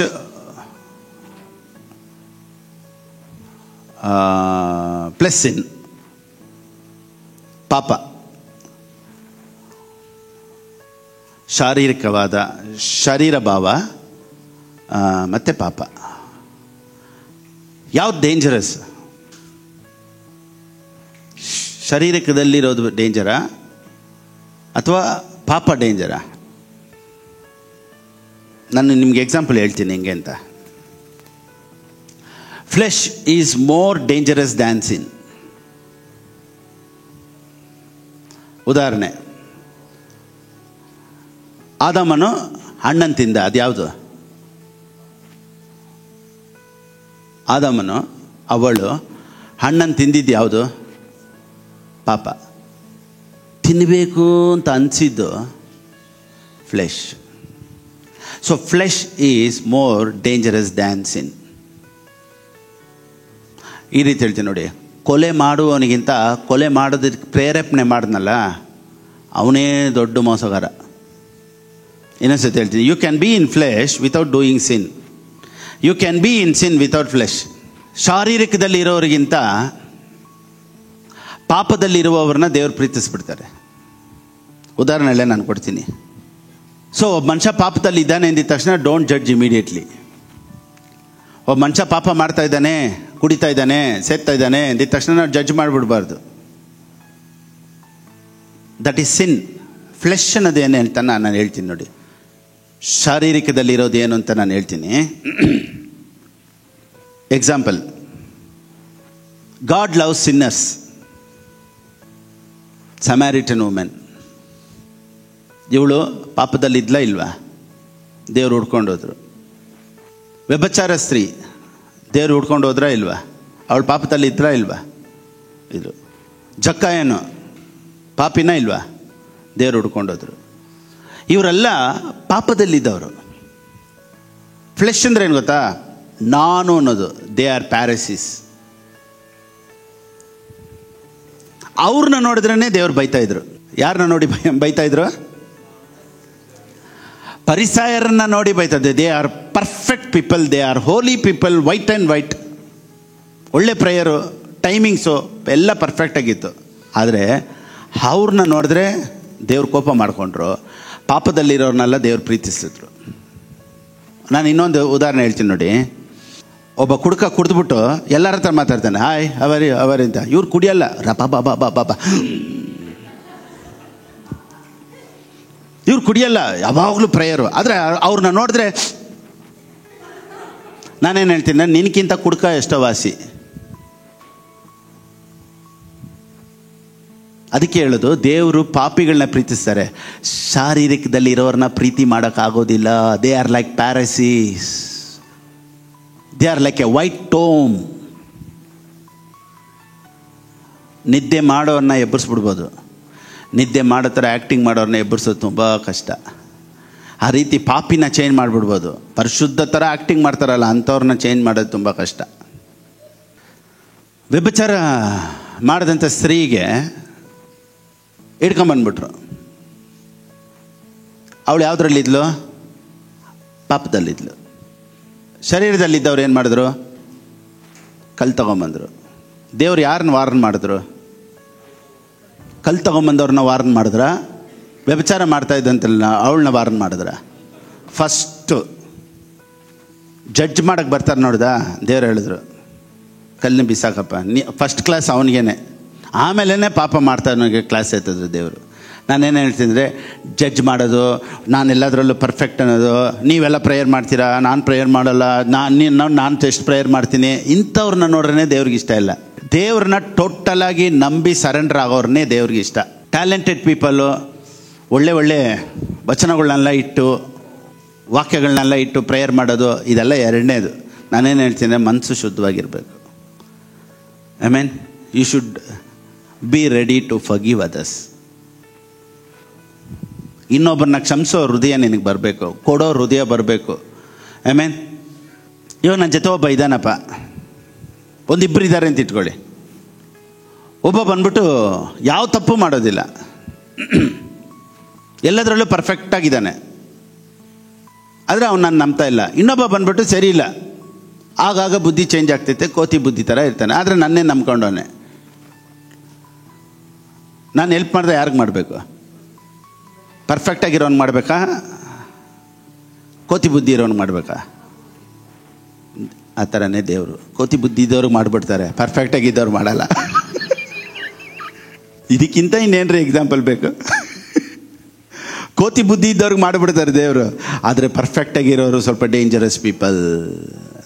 ಪ್ಲಸ್ ಸಿನ್, ಪಾಪ, ಶಾರೀರಿಕವಾದ ಶರೀರ ಭಾವ ಮತ್ತು ಪಾಪ. ಯಾವ್ದು ಡೇಂಜರಸ್? ಶರೀರಕದಲ್ಲಿರೋದು ಡೇಂಜರಾ ಅಥವಾ ಪಾಪ ಡೇಂಜರಾ? ನಾನು ನಿಮಗೆ ಎಕ್ಸಾಂಪಲ್ ಹೇಳ್ತೀನಿ ಹೆಂಗೆ ಅಂತ. Flesh is more dangerous than sin. ಉದಾಹರಣೆ, ಆದಾಮನು ಹಣ್ಣನ್ನು ತಿಂದ. ಅದ್ಯಾವುದು? ಆದಾಮನು ಅವಳು ಹಣ್ಣನ್ನು ತಿಂದಿದ್ದು ಯಾವುದು? ಪಾಪ. ತಿನ್ನಬೇಕು ಅಂತ ಅನಿಸಿದ್ದು flesh. So flesh is more dangerous than sin. ಈ ರೀತಿ ಹೇಳ್ತೀನಿ ನೋಡಿ, ಕೊಲೆ ಮಾಡುವವನಿಗಿಂತ ಕೊಲೆ ಮಾಡೋದಕ್ಕೆ ಪ್ರೇರೇಪಣೆ ಮಾಡಿದ್ನಲ್ಲ ಅವನೇ ದೊಡ್ಡ ಮೋಸಗಾರ. ಇನ್ನೊಂದ್ಸತಿ ಹೇಳ್ತೀನಿ, you can be in flesh without doing sin, you can be in sin without flesh. ಶಾರೀರಿಕದಲ್ಲಿ ಇರೋರಿಗಿಂತ ಪಾಪದಲ್ಲಿರುವವ್ರನ್ನ ದೇವರು ಪ್ರೀತಿಸ್ಬಿಡ್ತಾರೆ. ಉದಾಹರಣೆಯಲ್ಲೇ ನಾನು ಕೊಡ್ತೀನಿ. ಸೊ ಒಬ್ಬ ಮನುಷ್ಯ ಪಾಪದಲ್ಲಿ ಇದ್ದಾನೆ ಅಂದಿದ ತಕ್ಷಣ ಡೋಂಟ್ ಜಡ್ಜ್ ಇಮಿಡಿಯೇಟ್ಲಿ. ಒಬ್ಬ ಮನುಷ್ಯ ಪಾಪ ಮಾಡ್ತಾ ಇದ್ದಾನೆ, ಕುಡಿತಾ ಇದ್ದಾನೆ, ಸೇರ್ತಾ ಇದ್ದಾನೆ ಅಂದಿದ ತಕ್ಷಣ ನಾವು ಜಡ್ಜ್ ಮಾಡಿಬಿಡ್ಬಾರ್ದು. That is sin. ಫ್ಲೆಶ್ ಅನ್ನೋದು ಏನು ಅಂತ ನಾನು ಹೇಳ್ತೀನಿ ನೋಡಿ. ಶಾರೀರಿಕದಲ್ಲಿರೋದು ಏನು ಅಂತ ನಾನು ಹೇಳ್ತೀನಿ. Example, God loves sinners. Samaritan women, ಇವಳು ಪಾಪದಲ್ಲಿ ಇದ್ಲಾ ಇಲ್ವಾ? ದೇವ್ರು ಹುಡ್ಕೊಂಡು ಹೋದ್ರು. ವ್ಯಭಿಚಾರ ಸ್ತ್ರೀ, ದೇವ್ರು ಹುಡ್ಕೊಂಡು ಹೋದ್ರಾ ಇಲ್ವಾ? ಅವಳು ಪಾಪದಲ್ಲಿ ಇದ್ರಾ ಇಲ್ವಾ? ಇದು ಜಕ್ಕಾಯನು ಪಾಪಿನ ಇಲ್ವಾ? ದೇವ್ರು ಹುಡ್ಕೊಂಡು ಹೋದ್ರು. ಇವರೆಲ್ಲ ಪಾಪದಲ್ಲಿದ್ದವರು. ಫ್ಲೆಶ್ ಅಂದರೆ ಏನು ಗೊತ್ತಾ? ನಾನು ಅನ್ನೋದು. They are Pharisees. ಅವ್ರನ್ನ ನೋಡಿದ್ರೇ ದೇವ್ರು ಬೈತಾ ಇದ್ರು. ಯಾರನ್ನ ನೋಡಿ ಬೈತಾ ಇದ್ರು? ಪರಿಸಾಯರನ್ನ ನೋಡಿ ಬೈತಾ ಇದ್ದೆ. They are perfect people, they are holy people, white and white, ಒಳ್ಳೆ ಪ್ರೇಯರು, ಟೈಮಿಂಗ್ಸು ಎಲ್ಲ ಪರ್ಫೆಕ್ಟಾಗಿತ್ತು. ಆದರೆ ಅವ್ರನ್ನ ನೋಡಿದ್ರೆ ದೇವ್ರ ಕೋಪ ಮಾಡಿಕೊಂಡ್ರು. ಪಾಪದಲ್ಲಿರೋರ್ನೆಲ್ಲ ದೇವ್ರು ಪ್ರೀತಿಸಿದ್ರು. ನಾನು ಇನ್ನೊಂದು ಉದಾಹರಣೆ ಹೇಳ್ತೀನಿ ನೋಡಿ. ಒಬ್ಬ ಕುಡ್ಕ ಕುಡಿದ್ಬಿಟ್ಟು ಎಲ್ಲರ ಹತ್ರ ಮಾತಾಡ್ತಾನೆ, ಹಾಯ್ ಅವರಿ ಅಂತ. ಇವ್ರು ಕುಡಿಯಲ್ಲ, ರಪ ಬಾಬಾ ಬಾಬಾ. ಇವ್ರು ಕುಡಿಯಲ್ಲ, ಯಾವಾಗಲೂ ಪ್ರೇಯರು. ಆದರೆ ಅವ್ರನ್ನ ನೋಡಿದ್ರೆ ನಾನೇನು ಹೇಳ್ತೀನಿ, ನಿನಕ್ಕಿಂತ ಕುಡ್ಕ ಎಷ್ಟೋ ವಾಸಿ. ಅದಕ್ಕೆ ಹೇಳೋದು, ದೇವರು ಪಾಪಿಗಳನ್ನ ಪ್ರೀತಿಸ್ತಾರೆ, ಶಾರೀರಿಕದಲ್ಲಿ ಇರೋರನ್ನ ಪ್ರೀತಿ ಮಾಡೋಕ್ಕಾಗೋದಿಲ್ಲ. They are like Pharisees, they are like a white tomb. ನಿದ್ದೆ ಮಾಡೋರನ್ನ ಎಬ್ಬರಿಸ್ಬಿಡ್ಬೋದು, ನಿದ್ದೆ ಮಾಡೋ ಥರ ಆ್ಯಕ್ಟಿಂಗ್ ಮಾಡೋರನ್ನ ಎಬ್ಬರಿಸೋದು ತುಂಬ ಕಷ್ಟ. ಆ ರೀತಿ ಪಾಪಿನ ಚೇಂಜ್ ಮಾಡಿಬಿಡ್ಬೋದು. ಪರಿಶುದ್ಧ ಥರ ಆ್ಯಕ್ಟಿಂಗ್ ಮಾಡ್ತಾರಲ್ಲ, ಅಂಥವ್ರನ್ನ ಚೇಂಜ್ ಮಾಡೋದು ತುಂಬ ಕಷ್ಟ. ವ್ಯಭಿಚಾರ ಮಾಡಿದಂಥ ಸ್ತ್ರೀಗೆ ಹಿಡ್ಕೊಂಬಂದ್ಬಿಟ್ರು. ಅವಳು ಯಾವುದ್ರಲ್ಲಿದ್ಲು? ಪಾಪದಲ್ಲಿದ್ಲು. ಶರೀರದಲ್ಲಿದ್ದವ್ರು ಏನು ಮಾಡಿದ್ರು? ಕಲ್ಲು ತಗೊಂಬಂದರು. ದೇವ್ರು ಯಾರನ್ನ ವಾರ್ನ್ ಮಾಡಿದ್ರು? ಕಲ್ಲು ತಗೊಂಬಂದವ್ರನ್ನ ವಾರ್ನ್ ಮಾಡಿದ್ರ? ವ್ಯಭಿಚಾರ ಮಾಡ್ತಾ ಇದ್ದಂತಲ್ಲ ಅವಳನ್ನ ವಾರ್ನ್ ಮಾಡಿದ್ರ? ಫಸ್ಟು ಜಡ್ಜ್ ಮಾಡೋಕ್ಕೆ ಬರ್ತಾರೆ ನೋಡ್ದಾ, ದೇವ್ರು ಹೇಳಿದ್ರು ಕಲ್ಲನ್ನ ಬಿಸಾಕಪ್ಪ, ಫಸ್ಟ್ ಕ್ಲಾಸ್ ಅವನಿಗೇನೆ. ಆಮೇಲೆ ಪಾಪ ಮಾಡ್ತಾವನಿಗೆ ಕ್ಲಾಸ್ ಎತ್ತಿದ್ರು ದೇವರು. ನಾನೇನು ಹೇಳ್ತೀನಿ ಅಂದರೆ, ಜಡ್ಜ್ ಮಾಡೋದು, ನಾನೆಲ್ಲದರಲ್ಲೂ ಪರ್ಫೆಕ್ಟ್ ಅನ್ನೋದು, ನೀವೆಲ್ಲ ಪ್ರೇಯರ್ ಮಾಡ್ತೀರಾ, ನಾನು ಪ್ರೇಯರ್ ಮಾಡಲ್ಲ, ನಾನು ಎಷ್ಟು ಪ್ರೇಯರ್ ಮಾಡ್ತೀನಿ, ಇಂಥವ್ರನ್ನ ನೋಡ್ರೇ ದೇವ್ರಿಗೆ ಇಷ್ಟ ಇಲ್ಲ. ದೇವ್ರನ್ನ ಟೋಟಲಾಗಿ ನಂಬಿ ಸರೆಂಡರ್ ಆಗೋರನ್ನೇ ದೇವ್ರಿಗೆ ಇಷ್ಟ. ಟ್ಯಾಲೆಂಟೆಡ್ ಪೀಪಲ್ಲು, ಒಳ್ಳೆ ಒಳ್ಳೆ ವಚನಗಳನ್ನೆಲ್ಲ ಇಟ್ಟು, ವಾಕ್ಯಗಳನ್ನೆಲ್ಲ ಇಟ್ಟು ಪ್ರೇಯರ್ ಮಾಡೋದು, ಇದೆಲ್ಲ ಎರಡನೇದು. ನಾನೇನು ಹೇಳ್ತೀನಿ, ಮನಸ್ಸು ಶುದ್ಧವಾಗಿರಬೇಕು. I mean you should be ready to forgive others. ಇನ್ನೊಬ್ಬರನ್ನ ಕ್ಷಮಿಸೋ ಹೃದಯ ನಿನಗೆ ಬರಬೇಕು, ಕೊಡೋ ಹೃದಯ ಬರಬೇಕು. ಐ ಮೀನ್ ಇವಾಗ ನನ್ನ ಜೊತೆ ಒಬ್ಬ ಇದ್ದಾನಪ್ಪ, ಒಂದಿಬ್ಬರು ಇದ್ದಾರೆ ಅಂತ ಇಟ್ಕೊಳ್ಳಿ. ಒಬ್ಬ ಬಂದ್ಬಿಟ್ಟು ಯಾವ ತಪ್ಪು ಮಾಡೋದಿಲ್ಲ, ಎಲ್ಲದರಲ್ಲೂ ಪರ್ಫೆಕ್ಟಾಗಿದ್ದಾನೆ, ಆದರೆ ಅವ್ನು ನಾನು ನಂಬ್ತಾ ಇಲ್ಲ. ಇನ್ನೊಬ್ಬ ಬಂದ್ಬಿಟ್ಟು ಸರಿ ಇಲ್ಲ, ಆಗಾಗ ಬುದ್ಧಿ ಚೇಂಜ್ ಆಗ್ತೈತೆ, ಕೋತಿ ಬುದ್ಧಿ ಥರ ಇರ್ತಾನೆ, ಆದರೆ ನನ್ನೇ ನಂಬ್ಕೊಂಡವನೆ. ನಾನು ಹೆಲ್ಪ್ ಮಾಡಿದೆ ಯಾರಿಗೆ ಮಾಡಬೇಕು? ಪರ್ಫೆಕ್ಟಾಗಿರೋನು ಮಾಡಬೇಕಾ, ಕೋತಿ ಬುದ್ಧಿ ಇರೋನು ಮಾಡಬೇಕಾ? ಆ ಥರನೇ ದೇವರು ಕೋತಿ ಬುದ್ಧಿ ಇದ್ದವ್ರಿಗೆ ಮಾಡಿಬಿಡ್ತಾರೆ, ಪರ್ಫೆಕ್ಟಾಗಿದ್ದವ್ರು ಮಾಡಲ್ಲ. ಇದಕ್ಕಿಂತ ಇನ್ನೇನ್ರಿ ಎಕ್ಸಾಂಪಲ್ ಬೇಕು? ಕೋತಿ ಬುದ್ಧಿ ಇದ್ದವ್ರಿಗೆ ಮಾಡಿಬಿಡ್ತಾರೆ ದೇವರು, ಆದರೆ ಪರ್ಫೆಕ್ಟಾಗಿರೋರು ಸ್ವಲ್ಪ ಡೇಂಜರಸ್ ಪೀಪಲ್.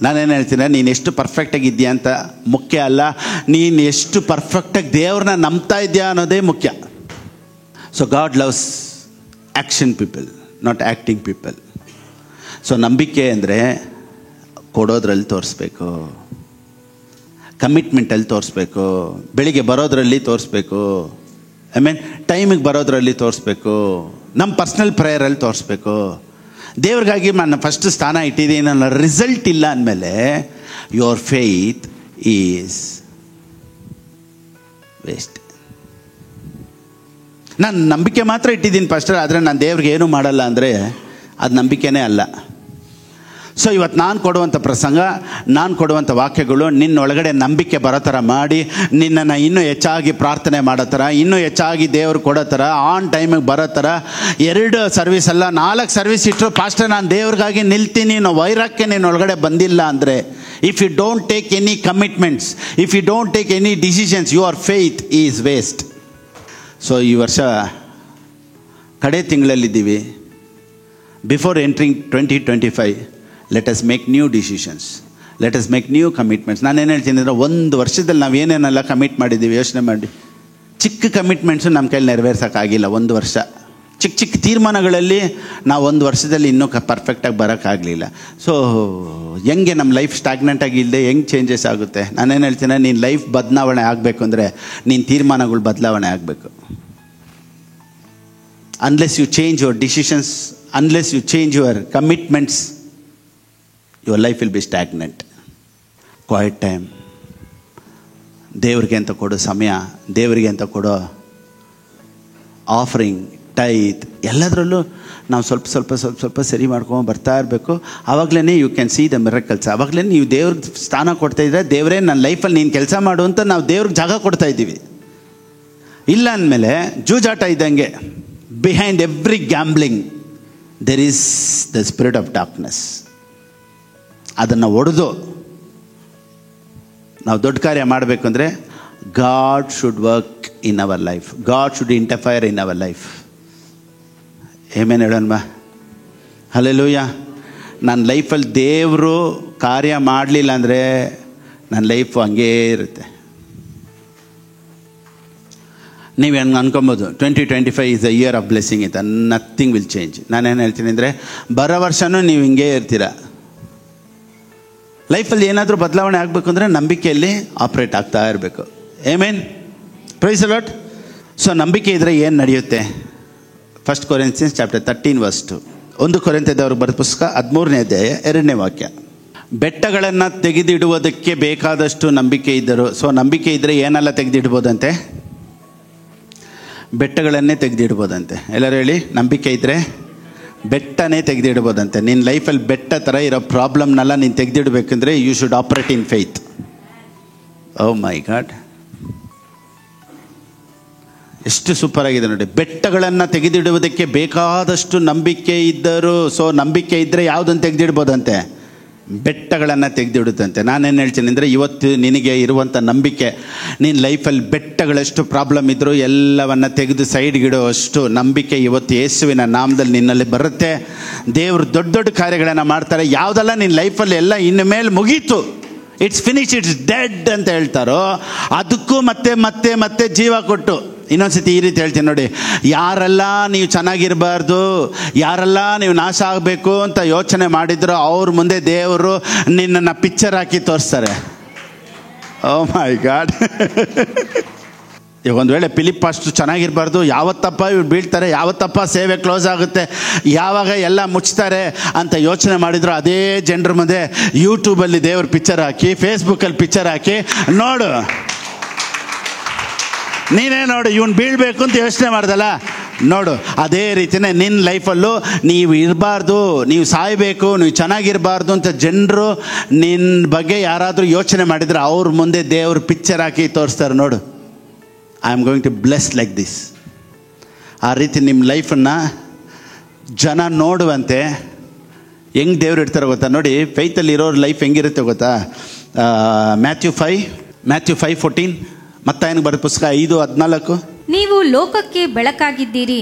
ನಾನೇನು ಹೇಳ್ತೀನಿ, ನೀನು ಎಷ್ಟು ಪರ್ಫೆಕ್ಟಾಗಿದ್ದೀಯಾ ಅಂತ ಮುಖ್ಯ ಅಲ್ಲ, ನೀನು ಎಷ್ಟು ಪರ್ಫೆಕ್ಟಾಗಿ ದೇವ್ರನ್ನ ನಂಬ್ತಾ ಇದೆಯಾ ಅನ್ನೋದೇ ಮುಖ್ಯ. So god loves action people, not acting people. So ನಂಬಿಕೆ ಅಂದರೆ ಕೊಡೋದ್ರಲ್ಲಿ ತೋರಿಸ್ಬೇಕು, ಕಮಿಟ್ಮೆಂಟಲ್ಲಿ ತೋರಿಸ್ಬೇಕು, ಬೆಳಿಗ್ಗೆ ಬರೋದ್ರಲ್ಲಿ ತೋರಿಸ್ಬೇಕು, ಐ ಮೀನ್ ಟೈಮಿಗೆ ಬರೋದ್ರಲ್ಲಿ ತೋರಿಸ್ಬೇಕು, ನಮ್ಮ ಪರ್ಸ್ನಲ್ ಪ್ರೇಯರಲ್ಲಿ ತೋರಿಸ್ಬೇಕು. ದೇವ್ರಿಗಾಗಿ ನಾನು ಫಸ್ಟ್ ಸ್ಥಾನ ಇಟ್ಟಿದ್ದೀನಿ, ನನ್ನ ರಿಸಲ್ಟ್ ಇಲ್ಲ ಅಂದಮೇಲೆ ಯುವರ್ ಫೇತ್ ಈಸ್ ವೇಸ್ಟ್. ನಾನು ನಂಬಿಕೆ ಮಾತ್ರ ಇಟ್ಟಿದ್ದೀನಿ ಫಸ್ಟರ್, ಆದರೆ ನಾನು ದೇವ್ರಿಗೆ ಏನೂ ಮಾಡಲ್ಲ ಅಂದರೆ ಅದು ನಂಬಿಕೆನೇ ಅಲ್ಲ. ಸೊ ಇವತ್ತು ನಾನು ಕೊಡುವಂಥ ಪ್ರಸಂಗ, ನಾನು ಕೊಡುವಂಥ ವಾಕ್ಯಗಳು ನಿನ್ನೊಳಗಡೆ ನಂಬಿಕೆ ಬರೋ ಥರ ಮಾಡಿ, ನಿನ್ನನ್ನು ಇನ್ನೂ ಹೆಚ್ಚಾಗಿ ಪ್ರಾರ್ಥನೆ ಮಾಡೋ ಥರ, ಇನ್ನೂ ಹೆಚ್ಚಾಗಿ ದೇವರು ಕೊಡೋ ಥರ, ಆನ್ ಟೈಮಿಗೆ ಬರೋ ಥರ. 2 ಸರ್ವಿಸ್ ಅಲ್ಲ 4 ಸರ್ವಿಸ್ ಇಟ್ಟರು, ಪಾಸ್ಟರ್ ನಾನು ದೇವ್ರಿಗಾಗಿ ನಿಲ್ತೀನಿ ಅನ್ನೋ ವೈರಾಗ್ಯ ನಿನ್ನೊಳಗಡೆ ಬಂದಿಲ್ಲ ಅಂದರೆ, if you don't take any commitments, if you don't take any decisions, your faith is waste. So ಈ ವರ್ಷ ಕಡೆ ತಿಂಗಳಲ್ಲಿದ್ದೀವಿ. Before entering 2025, let us make new decisions, let us make new commitments. ನಾನೇನು ಹೇಳ್ತೀನಿ ಅಂದರೆ, 1 ವರ್ಷದಲ್ಲಿ ನಾವು ಏನೇನೆಲ್ಲ ಕಮಿಟ್ ಮಾಡಿದ್ದೀವಿ ಯೋಚನೆ ಮಾಡಿ. ಚಿಕ್ಕ ಕಮಿಟ್ಮೆಂಟ್ಸು ನಮ್ಮ ಕೈಲಿ ನೆರವೇರ್ಸೋಕ್ಕಾಗಿಲ್ಲ 1 ವರ್ಷ. ಚಿಕ್ಕ ಚಿಕ್ಕ ತೀರ್ಮಾನಗಳಲ್ಲಿ ನಾವು 1 ವರ್ಷದಲ್ಲಿ ಇನ್ನೂ ಪರ್ಫೆಕ್ಟಾಗಿ ಬರೋಕ್ಕಾಗಲಿಲ್ಲ. ಸೊ ಹೆಂಗೆ ನಮ್ಮ ಲೈಫ್ ಸ್ಟಾಗ್ನೆಂಟಾಗಿ ಇಲ್ಲದೆ ಹೆಂಗೆ ಚೇಂಜಸ್ ಆಗುತ್ತೆ? ನಾನೇನು ಹೇಳ್ತೀನಿ, ನೀನು ಲೈಫ್ ಬದಲಾವಣೆ ಆಗಬೇಕು ಅಂದರೆ ನೀನು ತೀರ್ಮಾನಗಳು ಬದಲಾವಣೆ ಆಗಬೇಕು. unless you change your decisions, unless you change your commitments, your life will be stagnant. Quiet time, ದೇವರಿಗೆ ಅಂತ ಕೊಡೋ ಸಮಯ, ದೇವರಿಗೆ ಅಂತ ಕೊಡೋ ಆಫರಿಂಗ್, ಟೈತ್, ಎಲ್ಲದರಲ್ಲೂ ನಾವು ಸ್ವಲ್ಪ ಸರಿ ಮಾಡ್ಕೊಂಡು ಬರ್ತಾ ಇರಬೇಕು. ಆವಾಗಲೇ you can see the miracles. ಆವಾಗಲೇ ನೀವು ದೇವ್ರಿಗೆ ಸ್ಥಾನ ಕೊಡ್ತಾ ಇದ್ರೆ, ದೇವರೇ ನನ್ನ ಲೈಫಲ್ಲಿ ನೀನು ಕೆಲಸ ಮಾಡು ಅಂತ ನಾವು ದೇವ್ರಿಗೆ ಜಾಗ ಕೊಡ್ತಾ ಇದ್ದೀವಿ. ಇಲ್ಲ ಅಂದಮೇಲೆ ಜೂಜಾಟ ಇದ್ದಂಗೆ. Behind every gambling there is the spirit of darkness. ಅದನ್ನು ಒಡೆದು ನಾವು ದೊಡ್ಡ ಕಾರ್ಯ ಮಾಡಬೇಕು ಅಂದರೆ God should work in our life. God should interfere in our life. ಏಮೇನು ಹೇಳೋಣ? ಹಲ್ಲೆಲೂಯಾ. ನನ್ನ ಲೈಫಲ್ಲಿ ದೇವರು ಕಾರ್ಯ ಮಾಡಲಿಲ್ಲ ಅಂದರೆ ನನ್ನ ಲೈಫು ಹಂಗೇ ಇರುತ್ತೆ. ನೀವು ಹೆಂಗೆ ಅನ್ಕೊಬೋದು 2025 is a year of blessing ಅಂತ. Nothing will change. ನಾನೇನು ಹೇಳ್ತೀನಿ ಅಂದರೆ, ಬರೋ ವರ್ಷವೂ ನೀವು ಹಿಂಗೇ ಇರ್ತೀರ. ಲೈಫಲ್ಲಿ ಏನಾದರೂ ಬದಲಾವಣೆ ಆಗಬೇಕು ಅಂದರೆ ನಂಬಿಕೆಯಲ್ಲಿ ಆಪ್ರೇಟ್ ಆಗ್ತಾ ಇರಬೇಕು. Amen. Praise the lord. So ನಂಬಿಕೆ ಇದ್ದರೆ ಏನು ನಡೆಯುತ್ತೆ? 1 Corinthians chapter 13 verse 2. 1 ಕೊರಿಂಥದವ್ರಿಗೆ ಬರೆದ ಪುಸ್ತಕ 13ನೇ ಅಧ್ಯಾಯ 2ನೇ ವಾಕ್ಯ. ಬೆಟ್ಟಗಳನ್ನು ತೆಗೆದಿಡುವುದಕ್ಕೆ ಬೇಕಾದಷ್ಟು ನಂಬಿಕೆ ಇದ್ದರು. ಸೊ ನಂಬಿಕೆ ಇದ್ದರೆ ಏನೆಲ್ಲ ತೆಗೆದಿಡ್ಬೋದಂತೆ? ಬೆಟ್ಟಗಳನ್ನೇ ತೆಗೆದಿಡ್ಬೋದಂತೆ. ಎಲ್ಲರೂ ಹೇಳಿ, ನಂಬಿಕೆ ಇದ್ದರೆ ಬೆಟ್ಟನೇ ತೆಗೆದಿಡ್ಬೋದಂತೆ. ನಿನ್ನ ಲೈಫಲ್ಲಿ ಬೆಟ್ಟ ಥರ ಇರೋ ಪ್ರಾಬ್ಲಮ್ನೆಲ್ಲ ನೀನು ತೆಗೆದಿಡ್ಬೇಕಂದ್ರೆ you should operate in faith. Oh my God, ಎಷ್ಟು ಸೂಪರ್ ಆಗಿದೆ ನೋಡಿ. ಬೆಟ್ಟಗಳನ್ನು ತೆಗೆದಿಡುವುದಕ್ಕೆ ಬೇಕಾದಷ್ಟು ನಂಬಿಕೆ ಇದ್ದರು. ಸೊ ನಂಬಿಕೆ ಇದ್ದರೆ ಯಾವುದನ್ನು ತೆಗೆದಿಡ್ಬೋದಂತೆ? ಬೆಟ್ಟಗಳನ್ನು ತೆಗೆದಿಡುತ್ತಂತೆ. ನಾನೇನು ಹೇಳ್ತೀನಿ ಅಂದರೆ, ಇವತ್ತು ನಿನಗೆ ಇರುವಂಥ ನಂಬಿಕೆ, ನಿನ್ನ ಲೈಫಲ್ಲಿ ಬೆಟ್ಟಗಳಷ್ಟು ಪ್ರಾಬ್ಲಮ್ ಇದ್ದರೂ ಎಲ್ಲವನ್ನು ತೆಗೆದು ಸೈಡ್ಗಿಡೋ ಅಷ್ಟು ನಂಬಿಕೆ ಇವತ್ತು ಯೇಸುವಿನ ನಾಮದಲ್ಲಿ ನಿನ್ನಲ್ಲಿ ಬರುತ್ತೆ. ದೇವರು ದೊಡ್ಡ ದೊಡ್ಡ ಕಾರ್ಯಗಳನ್ನು ಮಾಡ್ತಾರೆ. ಯಾವುದೆಲ್ಲ ನಿನ್ನ ಲೈಫಲ್ಲಿ ಎಲ್ಲ ಇನ್ನು ಮೇಲೆ ಮುಗೀತು, ಇಟ್ಸ್ ಫಿನಿಶ್, ಇಟ್ಸ್ ಡೆಡ್ ಅಂತ ಹೇಳ್ತಾರೋ ಅದಕ್ಕೂ ಮತ್ತೆ ಮತ್ತೆ ಮತ್ತೆ ಜೀವ ಕೊಟ್ಟು. ಇನ್ನೊಂದ್ಸತಿ ಈ ರೀತಿ ಹೇಳ್ತೀನಿ ನೋಡಿ, ಯಾರೆಲ್ಲ ನೀವು ಚೆನ್ನಾಗಿರಬಾರ್ದು, ಯಾರೆಲ್ಲ ನೀವು ನಾಶ ಆಗಬೇಕು ಅಂತ ಯೋಚನೆ ಮಾಡಿದ್ರು, ಅವ್ರ ಮುಂದೆ ದೇವರು ನಿನ್ನನ್ನು ಪಿಕ್ಚರ್ ಹಾಕಿ ತೋರಿಸ್ತಾರೆ. ಓ ಮೈ ಗಾಡ್. ಈಗ ಒಂದು ವೇಳೆ ಫಿಲಿಪ್ ಅಷ್ಟು ಚೆನ್ನಾಗಿರಬಾರ್ದು, ಯಾವತ್ತಪ್ಪ ಇವ್ರು ಬೀಳ್ತಾರೆ, ಯಾವತ್ತಪ್ಪ ಸೇವೆ ಕ್ಲೋಸ್ ಆಗುತ್ತೆ, ಯಾವಾಗ ಎಲ್ಲ ಮುಚ್ತಾರೆ ಅಂತ ಯೋಚನೆ ಮಾಡಿದ್ರು, ಅದೇ ಜನರ ಮುಂದೆ ಯೂಟ್ಯೂಬಲ್ಲಿ ದೇವ್ರ ಪಿಕ್ಚರ್ ಹಾಕಿ, ಫೇಸ್ಬುಕ್ಕಲ್ಲಿ ಪಿಕ್ಚರ್ ಹಾಕಿ, ನೋಡು ನೀನೇ ನೋಡು ಇವನು ಬೀಳಬೇಕು ಅಂತ ಯೋಚನೆ ಮಾಡ್ದಲ್ಲ, ನೋಡು. ಅದೇ ರೀತಿಯೇ ನಿನ್ನ ಲೈಫಲ್ಲೂ ನೀವು ಇರಬಾರ್ದು, ನೀವು ಸಾಯಬೇಕು, ನೀವು ಚೆನ್ನಾಗಿರಬಾರ್ದು ಅಂತ ಜನರು ನಿನ್ನ ಬಗ್ಗೆ ಯಾರಾದರೂ ಯೋಚನೆ ಮಾಡಿದರೆ ಅವ್ರ ಮುಂದೆ ದೇವ್ರ ಪಿಕ್ಚರ್ ಹಾಕಿ ತೋರಿಸ್ತಾರೆ, ನೋಡು I am going to bless like this. ಆ ರೀತಿ ನಿಮ್ಮ ಲೈಫನ್ನು ಜನ ನೋಡುವಂತೆ ಹೆಂಗೆ ದೇವ್ರು ಇಡ್ತಾರೆ ಗೊತ್ತಾ? ನೋಡಿ, ಫೈತಲ್ಲಿ ಇರೋರ ಲೈಫ್ ಹೆಂಗಿರುತ್ತೆ ಗೊತ್ತಾ? ಮ್ಯಾಥ್ಯೂ 5:14, ಮತ್ತಾಯನಿಗೆ ಬರೆದ ಪುಸ್ತಕ 5:14. ನೀವು ಲೋಕಕ್ಕೆ ಬೆಳಕಾಗಿದ್ದೀರಿ.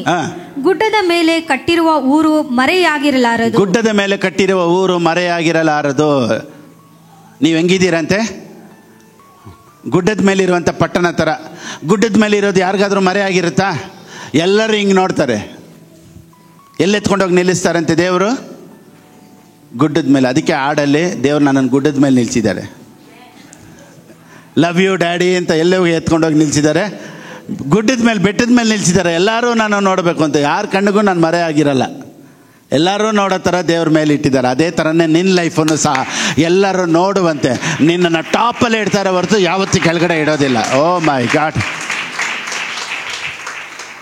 ಗುಡ್ಡದ ಮೇಲೆ ಕಟ್ಟಿರುವ ಊರು ಮರೆಯಾಗಿರಲಾರದು. ಗುಡ್ಡದ ಮೇಲೆ ಕಟ್ಟಿರುವ ಊರು ಮರೆಯಾಗಿರಲಾರದು. ನೀವು ಹೆಂಗಿದ್ದೀರಂತೆ? ಗುಡ್ಡದ ಮೇಲೆ ಇರುವಂಥ ಪಟ್ಟಣ ಥರ. ಗುಡ್ಡದ ಮೇಲೆ ಇರೋದು ಯಾರಿಗಾದ್ರೂ ಮರೆಯಾಗಿರುತ್ತಾ? ಎಲ್ಲರೂ ಹಿಂಗೆ ನೋಡ್ತಾರೆ. ಎಲ್ಲೆತ್ಕೊಂಡೋಗಿ ನಿಲ್ಲಿಸ್ತಾರಂತೆ ದೇವರು? ಗುಡ್ಡದ ಮೇಲೆ. ಅದಕ್ಕೆ ಹಾಡಲ್ಲಿ ದೇವ್ರು ನನ್ನನ್ನು ಗುಡ್ಡದ ಮೇಲೆ ನಿಲ್ಲಿಸಿದ್ದಾರೆ, ಲವ್ ಯು ಡ್ಯಾಡಿ ಅಂತ ಎಲ್ಲೇ ಎತ್ಕೊಂಡೋಗಿ ನಿಲ್ಲಿಸಿದ್ದಾರೆ. ಗುಡ್ಡದ ಮೇಲೆ, ಬೆಟ್ಟದ ಮೇಲೆ ನಿಲ್ಲಿಸಿದ್ದಾರೆ. ಎಲ್ಲರೂ ನಾನು ನೋಡಬೇಕು ಅಂತ. ಯಾರ ಕಣ್ಣಿಗೂ ನಾನು ಮರೆ ಆಗಿರಲ್ಲ, ಎಲ್ಲರೂ ನೋಡೋ ಥರ ದೇವ್ರ ಮೇಲೆ ಇಟ್ಟಿದ್ದಾರೆ. ಅದೇ ಥರನೇ ನಿನ್ನ ಲೈಫನ್ನು ಸಹ ಎಲ್ಲರೂ ನೋಡುವಂತೆ ನಿನ್ನನ್ನು ಟಾಪಲ್ಲಿ ಇಡ್ತಾರೆ ಹೊರತು ಯಾವತ್ತೂ ಕೆಳಗಡೆ ಇಡೋದಿಲ್ಲ. ಓ ಮೈ ಗಾಡ್.